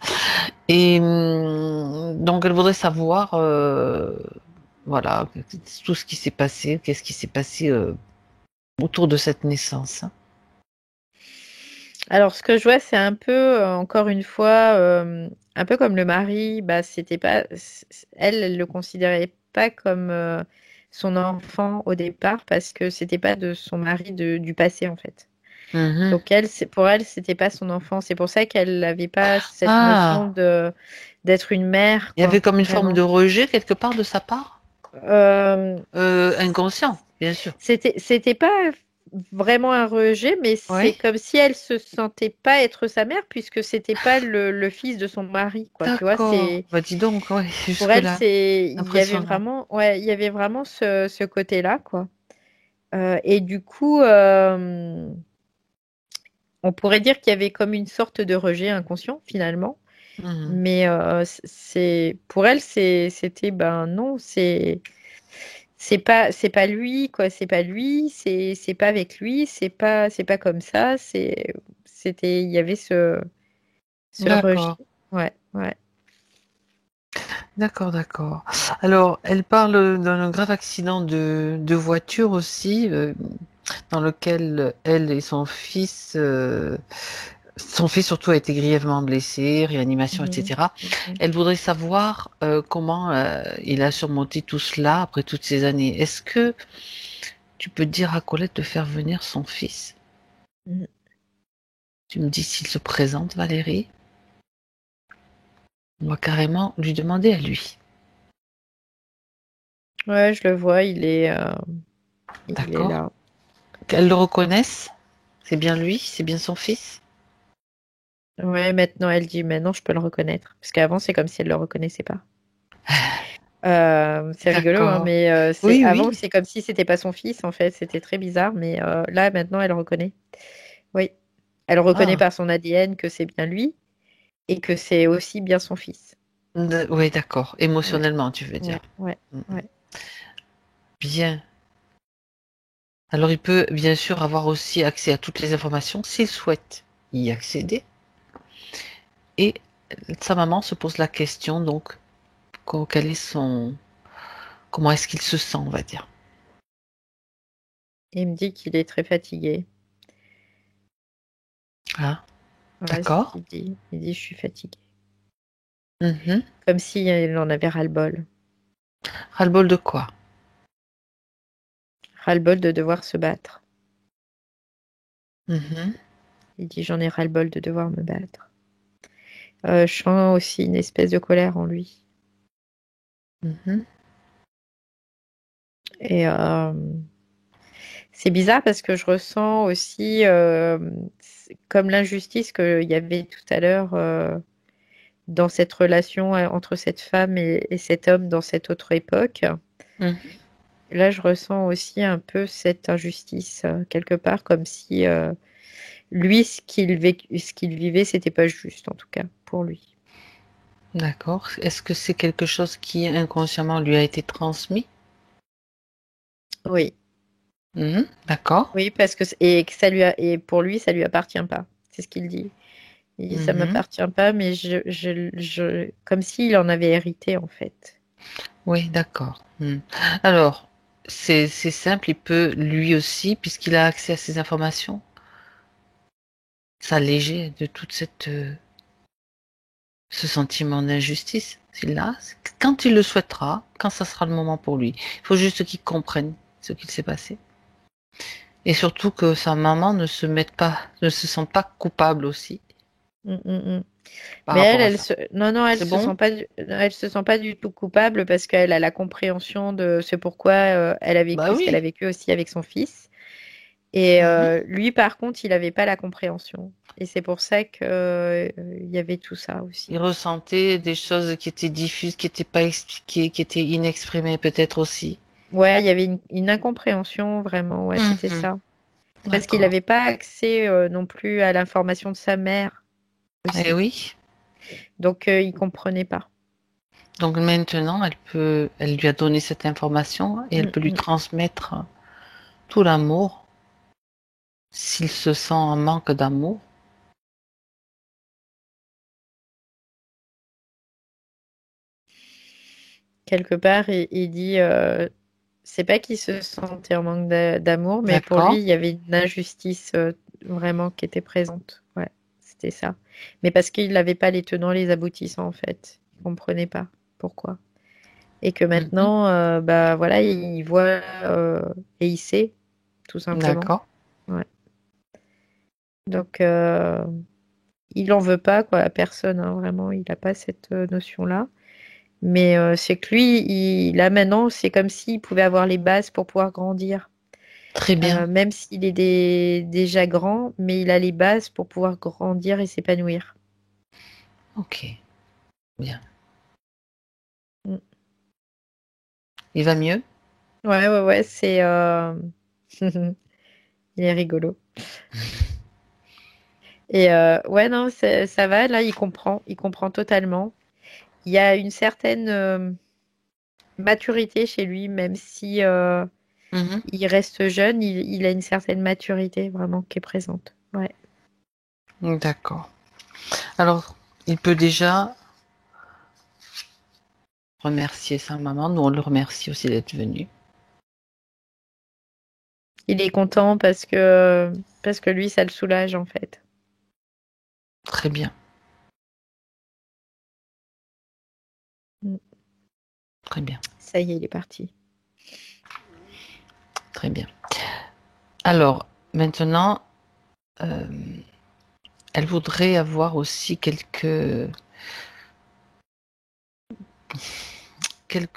Et donc elle voudrait savoir voilà tout ce qui s'est passé, qu'est-ce qui s'est passé autour de cette naissance, hein. Alors, ce que je vois, c'est un peu, encore une fois, un peu comme le mari, bah, c'était pas, elle le considérait pas comme son enfant au départ parce que c'était pas de son mari du passé, en fait. Mhm. Donc pour elle, c'était pas son enfant. C'est pour ça qu'elle n'avait pas cette notion Ah, d'être une mère, il y avait quoi, comme une forme de vraiment. rejet quelque part de sa part. Euh, Inconscient, bien sûr. c'était pas vraiment un rejet, mais c'est Oui, comme si elle se sentait pas être sa mère puisque c'était pas le fils de son mari, quoi. Tu vois, d'accord. Bah dis donc, ouais, pour elle, jusque-là, impressionnant. il y avait vraiment ce côté-là, quoi. Et du coup, On pourrait dire qu'il y avait comme une sorte de rejet inconscient finalement, Mhm. mais c'est pour elle c'était ben non, c'est pas lui quoi, c'est pas lui, c'est pas avec lui, c'est pas comme ça, c'était il y avait ce rejet. D'accord, Ouais, ouais. d'accord, d'accord. Alors, elle parle d'un grave accident de voiture aussi, dans lequel elle et son fils surtout a été grièvement blessé, réanimation, Mhm, etc. mhm. Elle voudrait savoir comment il a surmonté tout cela après toutes ces années. Est-ce que tu peux dire à Colette de faire venir son fils? Mhm. Tu me dis s'il se présente, Valérie. On va carrément lui demander à lui. Ouais, je le vois, il est D'accord? là. Qu'elle le reconnaisse. C'est bien lui, c'est bien son fils. Ouais, maintenant elle dit maintenant je peux le reconnaître. Parce qu'avant c'est comme si elle le reconnaissait pas. C'est rigolo, hein, D'accord. mais Oui, avant oui. c'est comme si c'était pas son fils en fait. C'était très bizarre, mais là maintenant elle reconnaît. Oui, elle reconnaît Ah, par son ADN que c'est bien lui et que c'est aussi bien son fils. oui, d'accord. Ouais, Émotionnellement, tu veux dire. ouais, ouais, Mm, mm. ouais. Bien. Alors, il peut bien sûr avoir aussi accès à toutes les informations s'il souhaite y accéder. Et sa maman se pose la question, donc, quel est comment est-ce qu'il se sent, on va dire. Il me dit qu'il est très fatigué. Ah, Voilà ce d'accord. qu'il dit. Il dit je suis fatigué. Mhm. Comme si il en avait ras-le-bol. Ras-le-bol de quoi? Ras-le-bol de devoir se battre. Mhm. Il dit j'en ai ras-le-bol de devoir me battre. Je sens aussi une espèce de colère en lui. Mhm. Et c'est bizarre parce que je ressens aussi comme l'injustice qu'il y avait tout à l'heure dans cette relation entre cette femme et cet homme dans cette autre époque. Mhm. Là, je ressens aussi un peu cette injustice quelque part, comme si lui, ce qu'il vivait, c'était pas juste, en tout cas, pour lui. D'accord. Est-ce que c'est quelque chose qui inconsciemment lui a été transmis? Oui, Mhm. D'accord. oui, parce et pour lui, ça lui appartient pas. C'est ce qu'il dit. Il dit, ça Mhm. m'appartient pas, mais comme s'il en avait hérité, en fait. Oui, d'accord. Alors, c'est simple, il peut lui aussi, puisqu'il a accès à ces informations, s'alléger de toute ce sentiment d'injustice. S'il l'a, quand il le souhaitera, quand ça sera le moment pour lui. Il faut juste qu'il comprenne ce qu'il s'est passé. Et surtout que sa maman ne se sente pas coupable aussi Mm, mm, mm. par Mais rapport à ça. non, non, C'est bon? elle se sent pas du tout coupable parce qu'elle a la compréhension de ce pourquoi elle a Bah vécu ce qu'elle a oui. vécu aussi avec son fils. Et Mhm. lui, par contre, il n'avait pas la compréhension. Et c'est pour ça que, il y avait tout ça aussi. Il ressentait des choses qui étaient diffuses, qui n'étaient pas expliquées, qui étaient inexprimées peut-être aussi. Ouais, il y avait une incompréhension vraiment. Ouais, c'était Mhm. ça. Parce qu'il D'accord. n'avait pas accès non plus à l'information de sa mère Eh aussi. oui. Donc, il comprenait pas. Donc maintenant, elle lui a donné cette information et elle Mm, peut lui mm. transmettre tout l'amour s'il se sent en manque d'amour. Quelque part, il dit, c'est pas qu'il se sentait en manque d'amour, mais pour lui, D'accord? il y avait une injustice vraiment qui était présente. Ouais, c'était ça. Mais parce qu'il n'avait pas les tenants, les aboutissants, en fait. Il comprenait pas pourquoi. Et que Mhm. maintenant, bah voilà, il voit et il sait, tout simplement. D'accord. Ouais. Donc, il en veut pas, quoi, à personne, hein, vraiment, il n'a pas cette notion-là. Mais c'est que lui, là maintenant, c'est comme s'il pouvait avoir les bases pour pouvoir grandir. Très bien. Même s'il est déjà grand, mais il a les bases pour pouvoir grandir et s'épanouir. Ok. Bien. Mm. Il va mieux? Ouais, ouais, ouais, c'est il est rigolo. Et ouais, non, ça va. Là, il comprend totalement. Il y a une certaine maturité chez lui, même si Mhm. il reste jeune, il a une certaine maturité vraiment qui est présente. Ouais. D'accord. Alors, il peut déjà remercier sa maman. Nous, on le remercie aussi d'être venu. Il est content parce que lui, ça le soulage en fait. Très bien, Mm. très bien, Ça y est, il est parti. très bien. Alors, maintenant, euh, elle voudrait avoir aussi quelques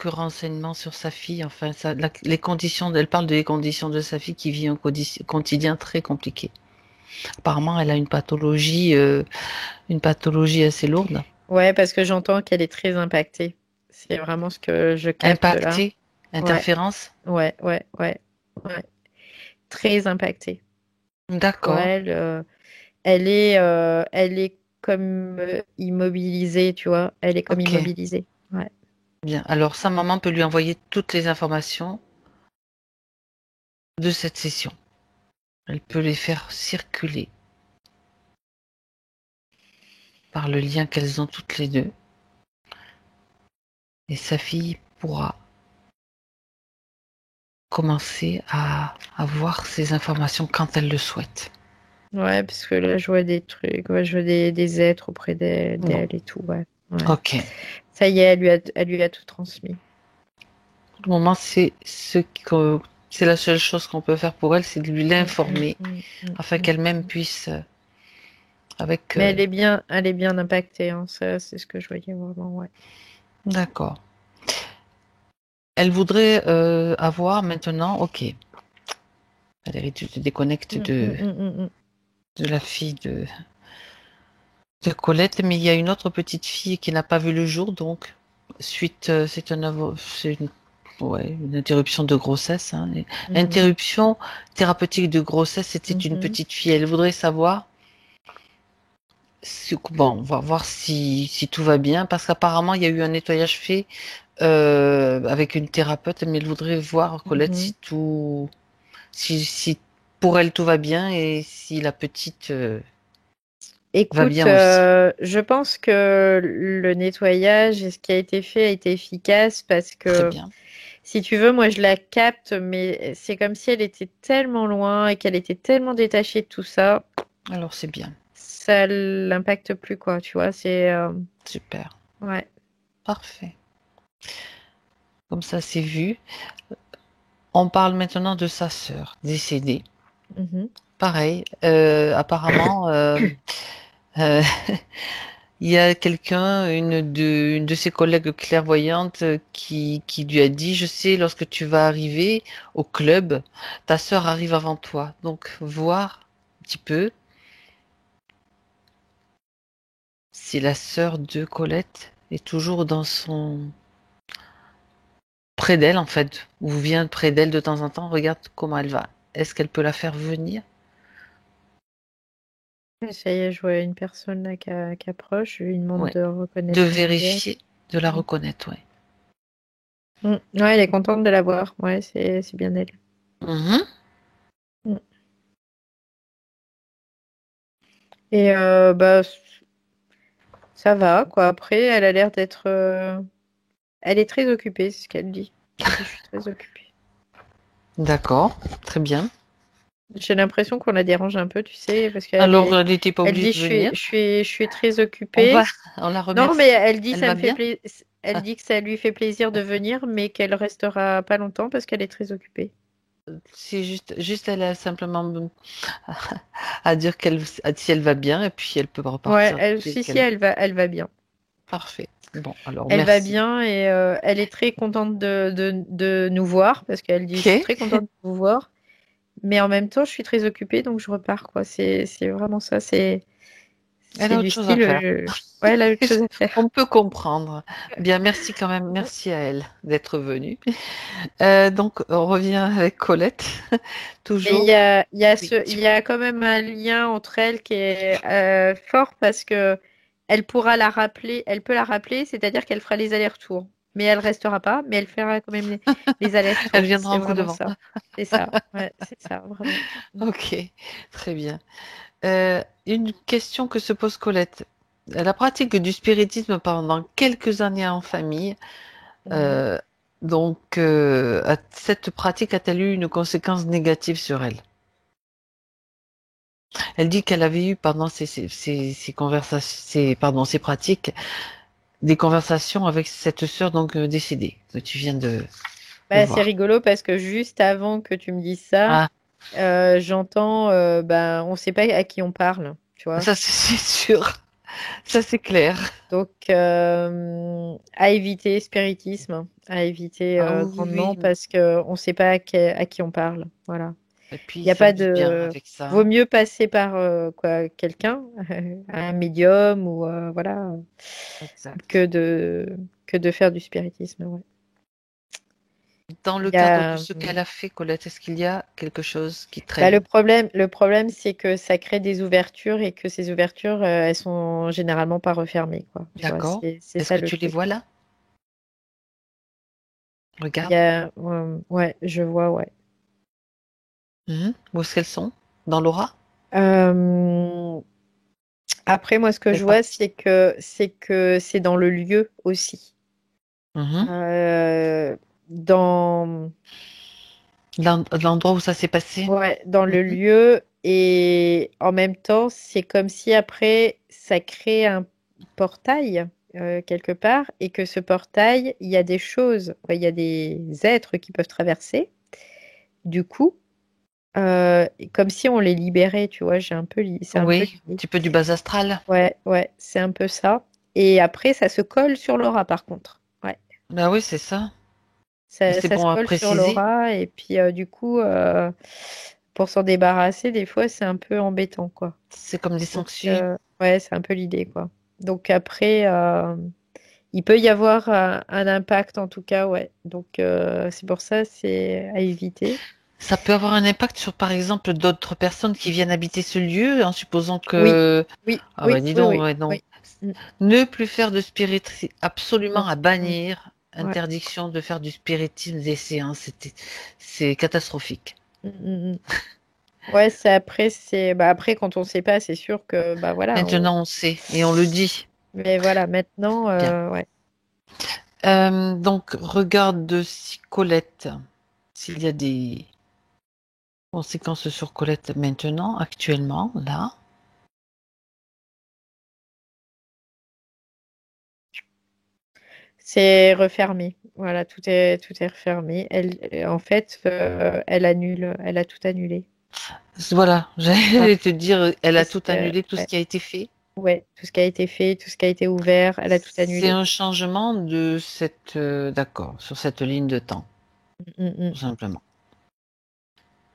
renseignements sur sa fille. Enfin, les conditions, elle parle des conditions de sa fille qui vit un quotidien très compliqué. Apparemment, elle a une pathologie assez lourde. Ouais, parce que j'entends qu'elle est très impactée. C'est vraiment ce que je capte là. Impactée, Ouais, interférence. ouais. Très impactée. Tu vois, D'accord, elle est comme immobilisée, tu vois. Elle est comme ok, immobilisée. Ouais. bien. Alors, sa maman peut lui envoyer toutes les informations de cette session. Elle peut les faire circuler par le lien qu'elles ont toutes les deux. Et sa fille pourra commencer à avoir ces informations quand elle le souhaite. Ouais, parce que là, je vois des trucs, ouais, je vois des êtres auprès Bon, d'elle et tout, ouais. Ouais. ok. Ça y est, elle lui a tout transmis. Pour le moment, c'est la seule chose qu'on peut faire pour elle, c'est de lui l'informer afin qu'elle-même Mm. puisse, avec. Mais elle est bien impactée, hein, ça, c'est ce que je voyais vraiment, ouais. D'accord. Elle voudrait avoir maintenant, ok. Valérie, tu te déconnectes Mm. de la fille de Colette, mais il y a une autre petite fille qui n'a pas vu le jour, donc c'est ouais, une interruption de grossesse. Hein. Mhm. Interruption thérapeutique de grossesse, c'était une Mhm. petite fille. Elle voudrait savoir, bon, on va voir si tout va bien, parce qu'apparemment il y a eu un nettoyage fait avec une thérapeute, mais elle voudrait voir Colette Mhm. si pour elle tout va bien et si la petite va Écoute, bien aussi. je pense que le nettoyage et ce qui a été fait a été efficace parce Très que, bien. si tu veux, moi je la capte, mais c'est comme si elle était tellement loin et qu'elle était tellement détachée de tout ça, Alors c'est bien. ça l'impacte plus, quoi, tu vois, c'est... Super. ouais. Parfait. Comme ça, c'est vu. On parle maintenant de sa sœur décédée. Mhm. Pareil, apparemment, euh, il y a quelqu'un, une de ses collègues clairvoyantes, qui lui a dit, je sais, lorsque tu vas arriver au club, ta sœur arrive avant toi. Donc, voir un petit peu si la sœur de Colette est toujours dans son près d'elle, en fait, ou vient près d'elle de temps en temps. Regarde comment elle va. Est-ce qu'elle peut la faire venir? Ça y est, je vois une personne là qui approche, je lui demande Ouais. de De reconnaître son visage. vérifier, de la reconnaître, ouais. Ouais, elle est contente de la voir, ouais, c'est bien elle. Mhm. Mm. Et bah, ça va, quoi. Après, elle a l'air d'être... elle est très occupée, c'est ce qu'elle dit. Elle dit, je suis très occupée. D'accord, très bien. J'ai l'impression qu'on la dérange un peu, tu sais, parce Alors, elle n'était pas elle obligée dit, de venir. je suis très On va, occupée. on la Non, mais remercie. elle dit, Elle ça va me fait bien. plaisir. Elle dit que ça lui fait plaisir de venir, mais qu'elle restera pas longtemps parce qu'elle est très occupée. C'est juste, elle a simplement à dire si elle va bien, et puis elle peut Ouais, repartir dès si, qu'elle. elle va bien. Parfait. Bon, alors Elle va merci. bien et elle est très contente de nous voir parce qu'elle dit, je suis Ok. très contente de vous voir. Mais en même temps, je suis très occupée, donc je repars, quoi. C'est vraiment ça. Elle a C'est autre du chose à style, faire. ouais, elle a autre chose à faire. On peut comprendre. Bien, merci quand même. Merci à elle d'être venue. Donc, on revient avec Colette, Mais toujours. Oui, il y a quand même un lien entre elles qui est fort parce que elle pourra la rappeler, elle peut la rappeler, c'est-à-dire qu'elle fera les allers-retours. Mais elle restera pas, mais elle fera quand même les elle allers-retours. viendra C'est en coup de vraiment vent. ça. C'est ça. Ouais, c'est ça, vraiment. Mm. Ok, très bien. Une question que se pose Colette. La pratique du spiritisme pendant quelques années en famille, Mhm. euh, cette pratique a-t-elle eu une conséquence négative sur elle? Elle dit qu'elle avait eu pendant ces conversations, ces pratiques, des conversations avec cette sœur décédée que tu viens de Bah, c'est voir. rigolo parce que juste avant que tu me dises ça, Ah, j'entends, ben, on sait pas à qui on parle, tu vois. ça c'est sûr, ça c'est clair. Donc, à éviter spiritisme, à éviter Ah oui, grandement oui. parce que on ne sait pas à qui on parle. Voilà. Et puis Il il n'y a pas s'amuse bien de. avec ça. Vaut mieux passer par quoi, quelqu'un, un médium ou voilà, Exact. que de que de faire du spiritisme. Ouais. Dans Il le y cadre de a, ce qu'elle a fait, Colette, est-ce qu'il y a quelque chose qui bah, traîne? le problème, c'est que ça crée des ouvertures et que ces ouvertures, elles sont généralement pas refermées, quoi. Tu vois, D'accord. c'est Est-ce ça que le tu les truc. vois là? Il y Regarde. a, ouais, je vois, ouais. Mhm. Où est-ce qu'elles sont? Dans l'aura? Euh, Après, moi, ce que Quelle je vois, partie? c'est que c'est dans le lieu aussi. Mhm. Euh, dans, L'endroit où ça s'est passé? ouais, dans le Mhm. lieu et en même temps, c'est comme si après, ça crée un portail quelque part et que ce portail, il y a des choses, ouais, il y a des êtres qui peuvent traverser. Du coup, comme si on les libérait, tu vois, c'est un peu Oui, un l'idée. petit peu du bas astral. Ouais, ouais, c'est un peu ça. Et après, ça se colle sur l'aura, par contre. Ouais, Bah oui, c'est ça. Et c'est ça se bon à colle sur préciser. l'aura. Et puis, du coup, pour s'en débarrasser, des fois, c'est un peu embêtant, quoi. C'est comme des Donc, sanctuaires. ouais, c'est un peu l'idée, quoi. Donc, après, il peut y avoir un impact, en tout cas, ouais. Donc, c'est pour ça, c'est à éviter. Ça peut avoir un impact sur, par exemple, d'autres personnes qui viennent habiter ce lieu, en supposant Oui, que... oui, Ah bah oui, dis oui, donc, oui, ouais, non. oui. Mm, Ne plus faire de spiritisme, non, absolument à mm, bannir. ouais. Interdiction de faire du spiritisme des séances, c'est catastrophique. Mm, mm, mm. Ouais, c'est après, bah après quand on sait pas, c'est sûr que bah voilà. Maintenant, on sait et on le dit. Mais voilà, maintenant, Bien. ouais. Donc, regarde si Colette, s'il y a des conséquences sur Colette maintenant, actuellement, là. C'est refermé. Voilà, tout est refermé. En fait, elle a tout annulé. Voilà, Voilà. j'allais te dire, elle a Parce tout que, annulé, tout ce ouais, qui a été fait. ouais, tout ce qui a été fait, tout ce qui a été ouvert, elle a tout C'est annulé. un changement de d'accord, sur cette ligne de temps, Mm, tout mm. simplement.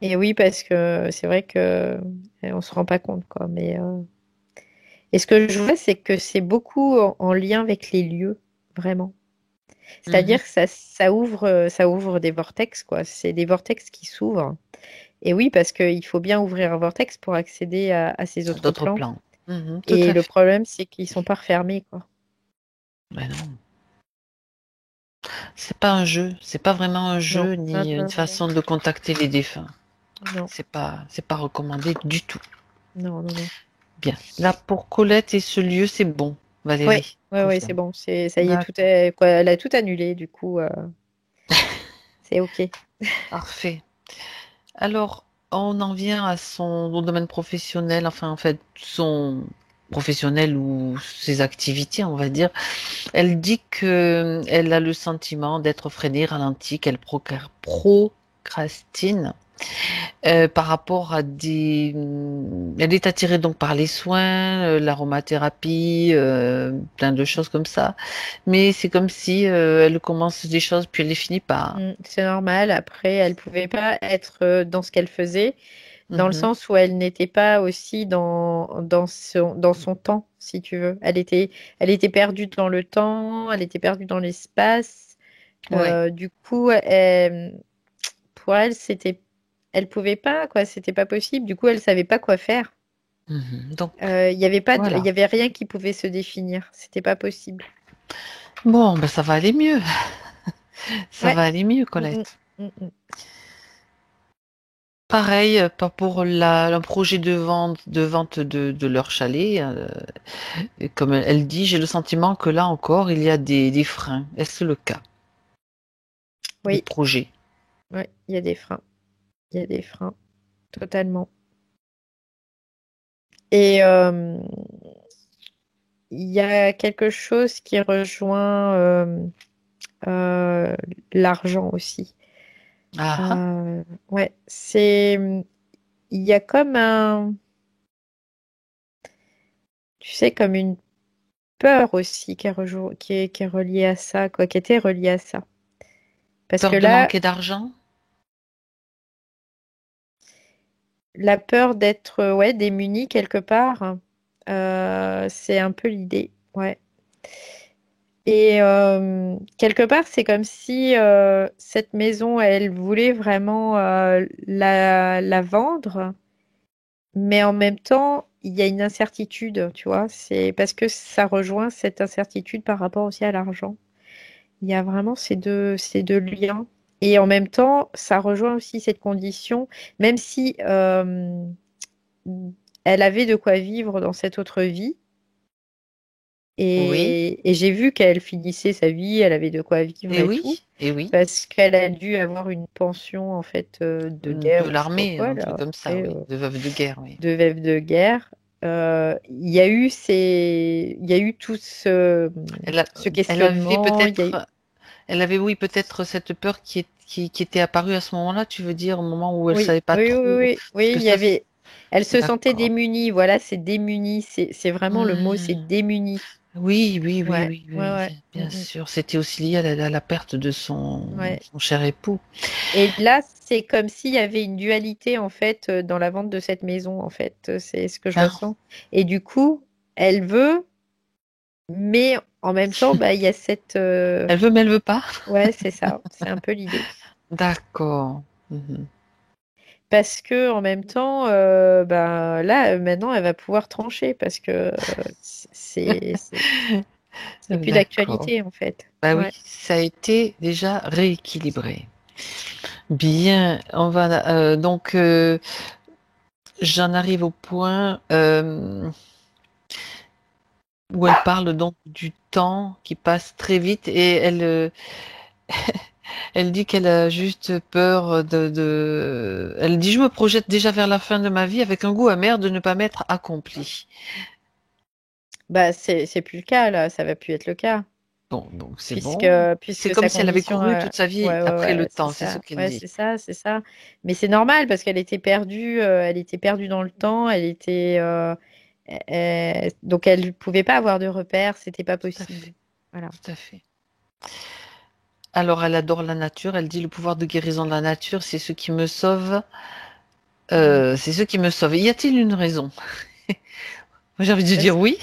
Et oui, parce que c'est vrai que on se rend pas compte, quoi. Et ce que je vois, c'est que c'est beaucoup en lien avec les lieux, vraiment. Mhm. C'est-à-dire que ça ouvre des vortex, quoi. C'est des vortex qui s'ouvrent. Et oui, parce qu'il faut bien ouvrir un vortex pour accéder à ces Sur autres d'autres plans. plans. Mhm, tout Et à le fait. problème, c'est qu'ils sont pas refermés, quoi. Mais non, c'est pas un jeu, c'est pas vraiment un Non, jeu non, ni une non, non, façon de contacter les défunts. non, C'est pas recommandé du tout. non, non, non. Bien. Là, pour Colette et ce lieu, c'est bon, Ouais, Valérie. ouais, ouais, c'est Confirme. bon. Ça y est, tout D'accord. est, quoi, elle a tout annulé, du coup, c'est OK. Parfait. Alors, on en vient à son domaine professionnel, enfin, en fait, son professionnel ou ses activités, on va dire. Elle dit que elle a le sentiment d'être freinée, ralentie, qu'elle procrastine par rapport à Elle est attirée donc par les soins, l'aromathérapie, plein de choses comme ça. Mais c'est comme si elle commence des choses puis elle les finit pas. C'est normal. Après, elle pouvait pas être dans ce qu'elle faisait dans le Mhm. sens où elle n'était pas aussi dans son temps, si tu veux. Elle était perdue dans le temps, elle était perdue dans l'espace. Ouais. Du coup, pour elle, elle pouvait pas, quoi, c'était pas possible. Du coup, elle savait pas quoi faire. Mhm. Donc, Il y avait pas, il voilà. y avait rien qui pouvait se définir. C'était pas possible. Bon, ben, ça va aller mieux. Ça Ouais. va aller mieux, Mm, mm, Colette. mm, mm. Pareil, pas pour le projet de vente de leur chalet. Et comme elle dit, j'ai le sentiment que là encore, il y a des freins. Est-ce le cas des Oui, projets? ouais, il y a des freins. Il y a des freins, totalement. Et il y a quelque chose qui rejoint euh, l'argent aussi. Ah, ah. Ouais, il y a comme tu sais, comme une peur aussi qui est reliée à ça, quoi, qui était reliée à ça. Parce que Peur de là, manquer d'argent? la peur d'être, ouais, démuni quelque part, c'est un peu l'idée, ouais. Et quelque part, c'est comme si cette maison, elle voulait vraiment la vendre, mais en même temps, il y a une incertitude, tu vois. C'est parce que ça rejoint cette incertitude par rapport aussi à l'argent. Il y a vraiment ces deux liens. Et en même temps, ça rejoint aussi cette condition, même si elle avait de quoi vivre dans cette autre vie. Oui. Et j'ai vu qu'elle finissait sa vie, elle avait de quoi vivre Et et tout, oui. Et oui. parce qu'elle a dû avoir une pension en fait de De guerre ou je sais pas l'armée, quoi un truc là, comme tu ça, sais, oui. De veuve de guerre, oui. de veuve de guerre. Il y a eu tout ce, Elle a- ce elle avait questionnement. peut-être, elle avait, oui, peut-être cette peur qui était apparue à ce moment-là, tu veux dire, au moment où elle Oui, savait pas oui, oui, trop oui, ce oui, que il y ça. avait. Elle se sentait D'accord. démunie. Voilà, c'est démunie. C'est vraiment le mot, c'est Hmm. démunie. Oui, oui, oui, Ouais, oui, ouais, oui, ouais. bien sûr. C'était aussi lié à la perte de Ouais. son cher époux. Et là, c'est comme s'il y avait une dualité en fait dans la vente de cette maison. En fait, c'est ce que je Ah, ressens. Et du coup, elle veut, mais en même temps, bah, il y a cette. elle veut, mais elle veut pas. Ouais, c'est ça. C'est un peu l'idée. D'accord. Mhm. Parce que en même temps, bah, là, maintenant, elle va pouvoir trancher parce que c'est plus D'accord. d'actualité en fait. Bah oui, Ouais. ça a été déjà rééquilibré. Bien, on va donc j'en arrive au point où elle parle donc du temps qui passe très vite et elle dit qu'elle a juste peur Elle dit, je me projette déjà vers la fin de ma vie avec un goût amer de ne pas m'être accompli. Bah, c'est plus le cas là. Ça va plus être le cas. Bon, donc c'est puisque, bon. C'est puisque comme sa si elle avait condition. couru toute sa vie Ouais, ouais, après le ouais, c'est temps, c'est ce ça. qu'elle Ouais, dit. c'est ça, c'est ça. Mais c'est normal parce qu'elle était perdue dans le temps, donc elle ne pouvait pas avoir de repères, c'était pas Tout à possible. fait, Voilà. tout à fait. Alors, elle adore la nature. Elle dit, le pouvoir de guérison de la nature, c'est ce qui me sauve. Mm. C'est ce qui me sauve. Y a-t-il une raison? J'ai envie de Parce- dire oui.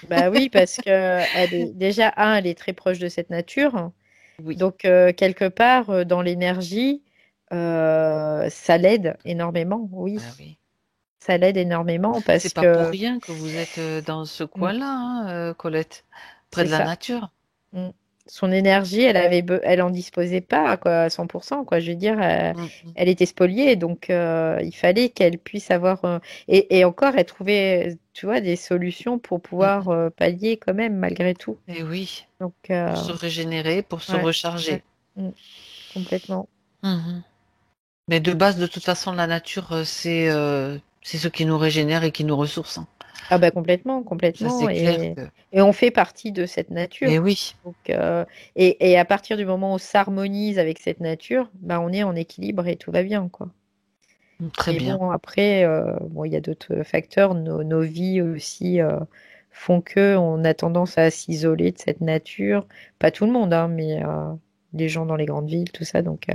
Bah oui, parce que déjà, elle est très proche de cette nature. Oui. Donc, quelque part, dans l'énergie, ça l'aide énormément, Ah oui. oui. Ça l'aide énormément C'est parce pas pour que rien que vous êtes dans ce mm, coin-là, hein, Colette, près c'est de la ça. nature. Mm. Son énergie, elle en disposait pas quoi, à 100%, quoi. Je veux dire, Mm, mm, elle était spoliée, donc il fallait qu'elle puisse avoir. Et encore, elle trouvait, tu vois, des solutions pour mm, pouvoir mm. pallier quand même, malgré tout. Et oui, Donc, pour se régénérer, pour se ouais, recharger. ouais. Mm. Complètement. Mhm. Mais de base, de toute façon, la nature, c'est ce qui nous régénère et qui nous ressource, hein. Ah bah complètement, Ça, complètement. c'est clair Et, que. et on fait partie de cette Et nature. oui, Donc, et à partir du moment où on s'harmonise avec cette nature, bah, on est en équilibre et tout va bien, quoi. très Mais bien. bon, après, bon, il y a d'autres facteurs. Nos vies aussi font que on a tendance à s'isoler de cette nature. Pas tout le monde, hein, mais les gens dans les grandes villes, tout ça. Donc,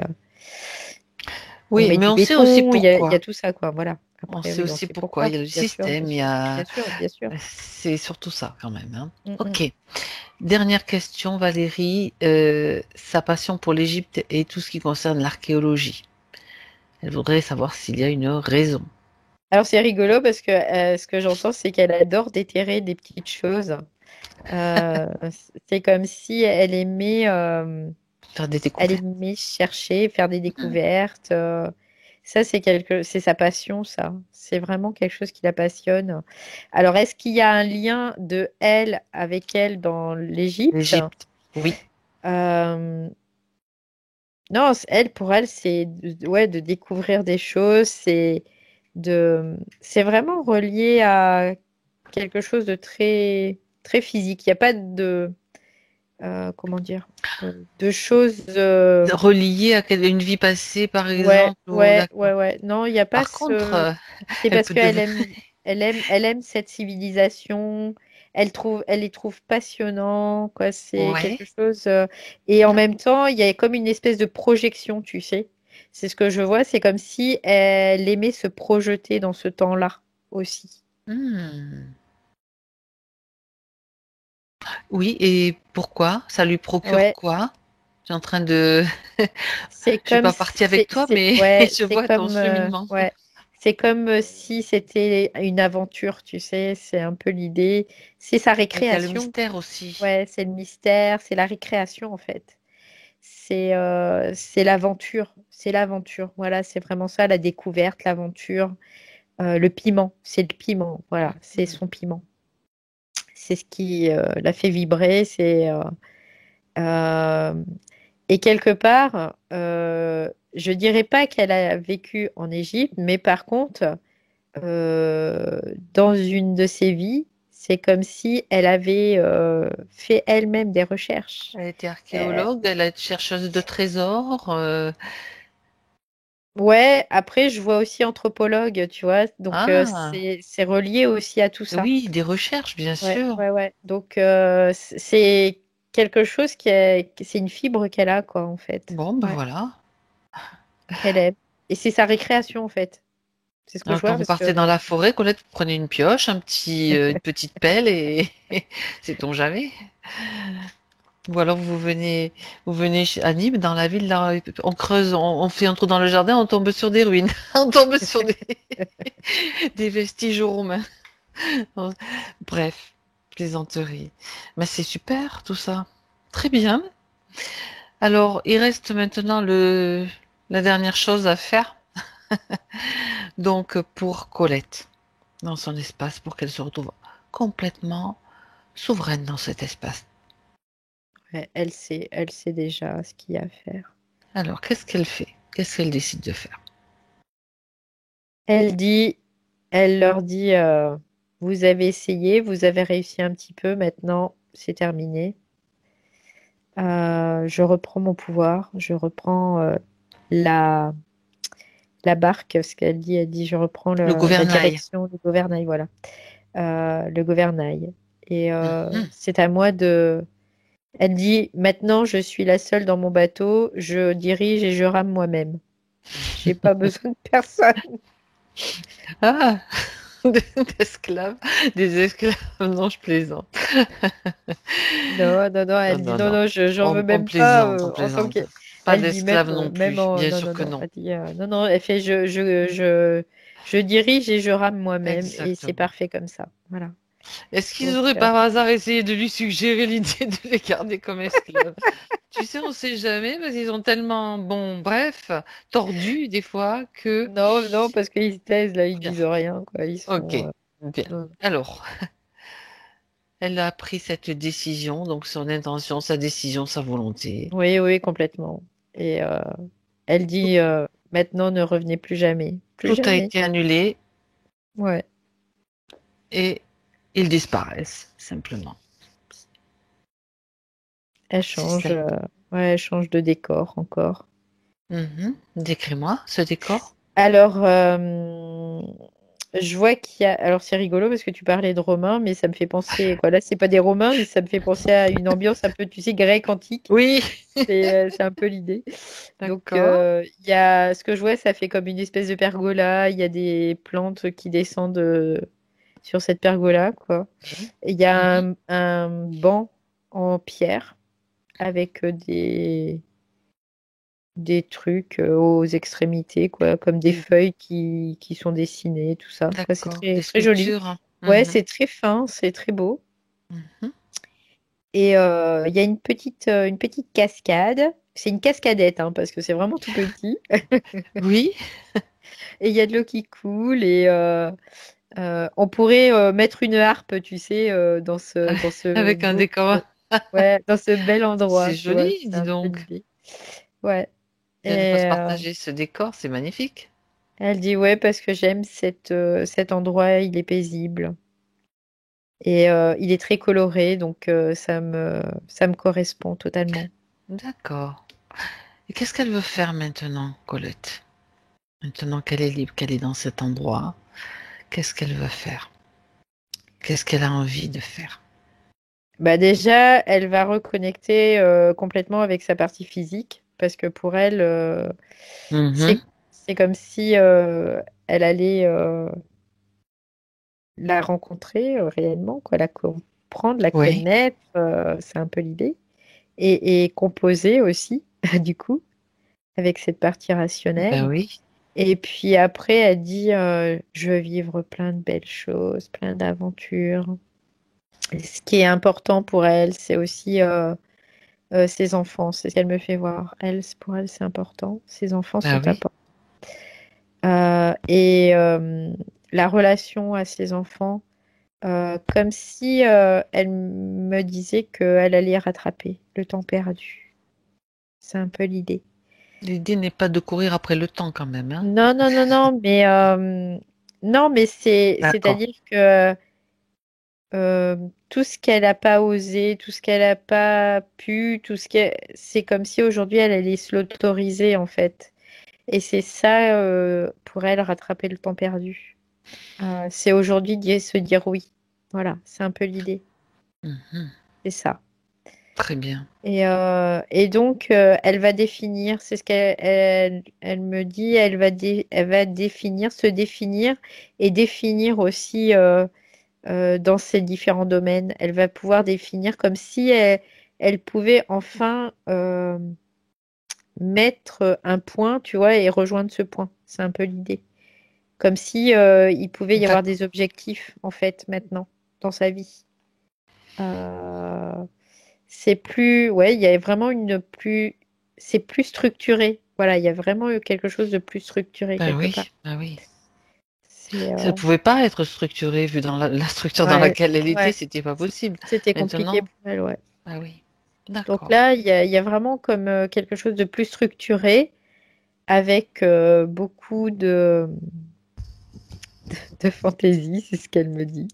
on Oui, met mais du on sait aussi béton, il y a pourquoi. tout ça, quoi. Voilà. On Après, sait oui, on aussi sait pourquoi. Il y a le bien sûr, bien système, il y sûr, a... bien sûr, bien sûr. C'est surtout ça quand même, hein. Mm, mm. Ok. Dernière question, Valérie. Sa passion pour l'Égypte et tout ce qui concerne l'archéologie. Elle voudrait savoir s'il y a une raison. Alors, c'est rigolo parce que ce que j'entends, c'est qu'elle adore déterrer des petites choses. Euh, c'est comme si Faire des elle découvertes. aimait chercher, faire des découvertes. Ça, c'est sa passion, ça. C'est vraiment quelque chose qui la passionne. Alors, est-ce qu'il y a un lien de elle avec elle dans l'Égypte? L'Égypte. Oui. Euh, non, pour elle, c'est ouais, de découvrir des choses. C'est vraiment relié à quelque chose de très, très physique. Il n'y a pas comment dire, de choses. Reliée à une vie passée, par Ouais, exemple. ouais, D'accord. ouais, ouais. Non, il n'y a pas Par contre, ce. C'est elle parce peut qu'elle devenir... aime, elle aime cette civilisation. Elle les trouve passionnants, quoi. C'est Ouais. quelque chose. Et en même temps, il y a comme une espèce de projection, tu sais. C'est ce que je vois. C'est comme si elle aimait se projeter dans ce temps-là aussi. Hmm. Oui, et pourquoi? Ça lui procure Ouais, quoi? Je suis en train de... c'est Je suis comme pas partie avec toi, mais ouais, je vois ton cheminement. ouais, c'est comme si c'était une aventure, tu sais, c'est un peu l'idée. C'est sa Donc il y a le récréation. mystère aussi. Ouais, c'est le mystère, c'est la récréation en fait. C'est l'aventure, c'est l'aventure. Voilà, c'est vraiment ça, la découverte, l'aventure. Le piment, c'est le piment. Voilà, c'est Mhm. son piment. C'est ce qui la fait vibrer. Euh, Et quelque part, je dirais pas qu'elle a vécu en Égypte, mais par contre, dans une de ses vies, c'est comme si elle avait fait elle-même des recherches. Elle était Euh, archéologue, elle est chercheuse de trésors. ouais, après, je vois aussi anthropologue, tu vois, donc Ah, c'est relié aussi à tout ça. oui, des recherches, bien Ouais, sûr. ouais, ouais. Donc, c'est quelque chose c'est une fibre qu'elle a, quoi, en fait. Bon, ben Ouais, voilà. qu'elle aime. Et c'est sa récréation, en fait. C'est ce que je Alors, quand vois vous parce partez que dans la forêt, Colette, vous prenez une pioche, une petite pelle et sait-on jamais. Ou alors vous venez à Nîmes, dans la ville, là, on creuse, on fait un trou dans le jardin, on tombe sur des ruines, on tombe sur des vestiges romains. Bref, plaisanterie. Mais c'est super tout ça. Très bien. Alors, il reste maintenant la dernière chose à faire. Donc, pour Colette, dans son espace, pour qu'elle se retrouve complètement souveraine dans cet espace. ouais, elle sait déjà ce qu'il y a à faire. Alors, qu'est-ce qu'elle fait? Qu'est-ce qu'elle décide de faire? Elle dit, elle leur dit, vous avez essayé, vous avez réussi un petit peu, maintenant c'est terminé. Je reprends mon pouvoir, je reprends la, la barque, ce qu'elle dit, elle dit, je reprends Le la gouvernail. direction du gouvernail, voilà. Le gouvernail. Et Mhm. c'est à moi de. Elle dit, maintenant je suis la seule dans mon bateau, je dirige et je rame moi-même. J'ai pas besoin de personne. Ah, d'esclaves, des esclaves. Non, je plaisante. Non, non, non, Non, elle dit non, non, non. non, j'en veux On même pas plaisante, on en tant plaisante. que. Pas Elle dit même, d'esclaves non même plus, en. bien Non, sûr non, que non. non. Elle dit non, non, elle fait je dirige et je rame moi-même et c'est Exactement. parfait comme ça. Voilà. Est-ce qu'ils Donc, auraient par hasard essayé de lui suggérer l'idée de les garder comme esclaves? Tu sais, on sait jamais parce qu'ils sont tellement, bon, bref, tordus des fois que... non, non, parce qu'ils se taisent là, ils Bien. disent rien, quoi. Ils Ok, sont. bien. Non. Alors, elle a pris cette décision, donc son intention, sa décision, sa volonté. Oui, oui, complètement. Et elle Tout, dit maintenant ne revenez plus jamais. Plus tout a jamais. été annulé Ouais. et ils disparaissent, simplement. Elle C'est change. ça. Ouais, elle change de décor encore. Mhm. Décris-moi ce décor. Alors, Je vois qu'il y a. Alors c'est rigolo parce que tu parlais de Romains, mais ça me fait penser. Quoi, là, c'est pas des Romains, mais ça me fait penser à une ambiance un peu, tu sais, grecque antique. Oui, C'est un peu l'idée. Donc d'accord. il y a ce que je vois, ça fait comme une espèce de pergola. Il y a des plantes qui descendent sur cette pergola, quoi. Oui. Et il y a Mhm. un banc en pierre avec des trucs aux extrémités, quoi, comme des Des- feuilles qui sont dessinées, tout ça. Quoi, c'est D'accord. très, Des très joli. sculptures, hein. Ouais, Mhm. c'est très fin, c'est très beau. Mhm. Et il y a une petite cascade. C'est une cascadette, hein, parce que c'est vraiment tout petit. Oui, Et il y a de l'eau qui coule. Et on pourrait mettre une harpe, tu sais, dans ce avec un beau, décor. ouais, dans ce bel endroit, C'est tu vois. joli, C'est dis un peu donc. l'idée. Ouais. Et elle veut se Et partager ce décor, c'est magnifique. elle dit ouais parce que j'aime cet endroit, il est paisible et il est très coloré, donc ça me correspond totalement. D'accord. Et qu'est-ce qu'elle veut faire maintenant, Colette? Maintenant qu'elle est libre, qu'elle est dans cet endroit, qu'est-ce qu'elle veut faire? Qu'est-ce qu'elle a envie de faire? Bah déjà, elle va reconnecter complètement avec sa partie physique parce que pour elle, Mhm. c'est comme si elle allait la rencontrer réellement, quoi, la comprendre, la Oui, connaître, c'est un peu l'idée, et composer aussi, du coup, avec cette partie ben rationnelle. oui. Et puis après, elle dit, je veux vivre plein de belles choses, plein d'aventures. Et ce qui est important pour elle, c'est aussi ses enfants. C'est ce qu'elle me fait voir. Pour elle, c'est important. Ses enfants Ben sont oui. importants. Et la relation à ses enfants, comme si elle me disait qu'elle allait rattraper le temps perdu. C'est un peu l'idée. L'idée n'est pas de courir après le temps quand même, hein? Non, non, non, non, mais non, mais D'accord. c'est-à-dire que tout ce qu'elle n'a pas osé, tout ce qu'elle n'a pas pu, c'est comme si aujourd'hui elle allait se l'autoriser en fait. Et c'est ça pour elle rattraper le temps perdu. C'est aujourd'hui se dire oui. Voilà, c'est un peu l'idée. Mhm. C'est ça. Très bien. Et donc, elle va définir, c'est ce elle me dit, elle va définir, se définir et définir aussi dans ces différents domaines. Elle va pouvoir définir comme si elle pouvait enfin mettre un point, tu vois, et rejoindre ce point. C'est un peu l'idée. Comme si il pouvait y avoir D'accord. des objectifs, en fait, maintenant, dans sa vie. Euh, c'est plus, ouais, il y a vraiment c'est plus structuré. Voilà, il y a vraiment eu quelque chose de plus structuré Ben quelque part. oui, ben oui. C'est, Ça ne pouvait pas être structuré vu dans la structure dans ouais, laquelle elle était, ouais, c'était pas possible. c'était compliqué Maintenant, pour elle, ouais. ah oui. Donc D'accord. là, il y a vraiment comme quelque chose de plus structuré avec beaucoup de fantaisie, c'est ce qu'elle me dit.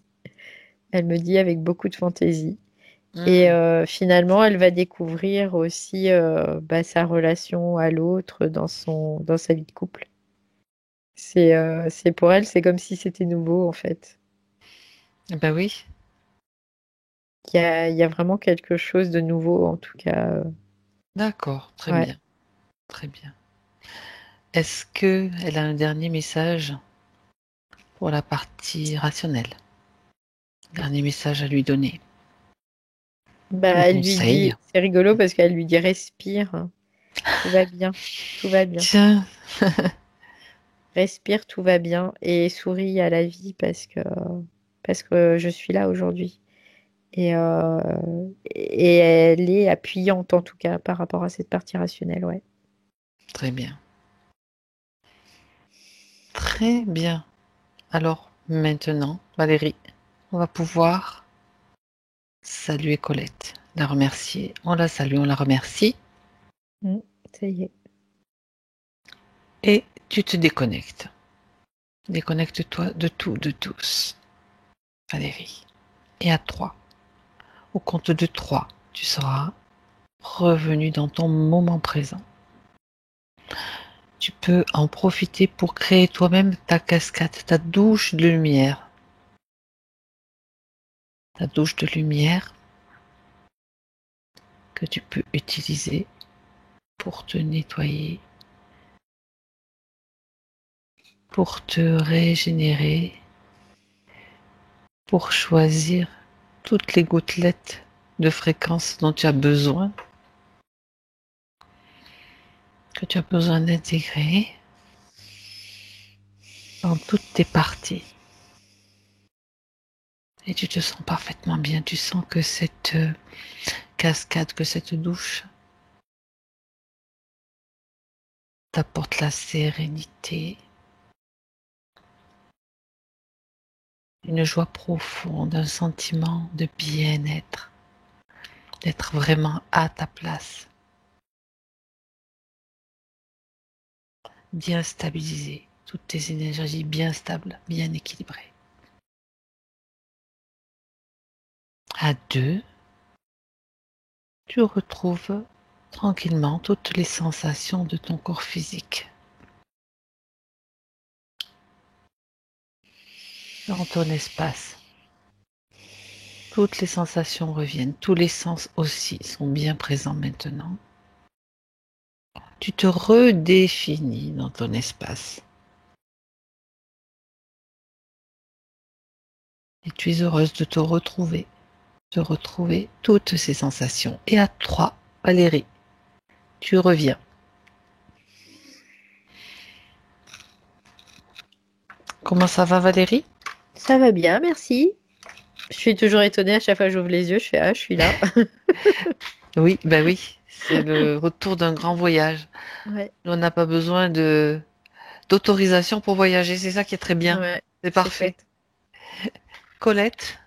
Elle me dit avec beaucoup de fantaisie. Et Hmm. finalement, elle va découvrir aussi bah, sa relation à l'autre dans sa vie de couple. C'est pour elle, c'est comme si c'était nouveau en fait. Ben oui. Il y a vraiment quelque chose de nouveau en tout cas. D'accord. Très Ouais. bien. Très bien. Est-ce que elle a un dernier message pour la partie rationnelle? Dernier message à lui donner. Bah, Un elle lui conseil. dit, c'est rigolo parce qu'elle lui dit respire, tout va bien, tout va bien. Tiens. Respire, tout va bien et souris à la vie parce que je suis là aujourd'hui. Et elle est appuyante en tout cas par rapport à cette partie rationnelle, ouais. Très bien. Très bien. Alors, maintenant, Valérie, on va pouvoir saluer Colette, la remercier. On la salue, on la remercie. Mm, ça y est. Et tu te déconnectes. Déconnecte-toi de tout, de tous, Valérie. Et à 3, au compte de 3, tu seras revenu dans ton moment présent. tu peux en profiter pour créer toi-même ta cascade, ta douche de lumière. Ta douche de lumière que tu peux utiliser pour te nettoyer, pour te régénérer, pour choisir toutes les gouttelettes de fréquence dont tu as besoin, que tu as besoin d'intégrer dans toutes tes parties. Et tu te sens parfaitement bien. Tu sens que cette cascade, que cette douche t'apporte la sérénité, une joie profonde, un sentiment de bien-être, d'être vraiment à ta place, bien stabilisé, toutes tes énergies bien stables, bien équilibrées. À deux, tu retrouves tranquillement toutes les sensations de ton corps physique. Dans ton espace, toutes les sensations reviennent, tous les sens aussi sont bien présents maintenant. Tu te redéfinis dans ton espace. Et tu es heureuse de te retrouver toutes ces sensations. Et à 3, Valérie, tu reviens. Comment ça va, Valérie? Ça va bien, merci. Je suis toujours étonnée à chaque fois que j'ouvre les yeux, je fais ah, je suis là. Oui, ben oui, c'est le retour d'un grand voyage. Ouais, On n'a pas besoin d'autorisation pour voyager, c'est ça qui est très bien. ouais, C'est c'est parfait. chouette. Colette,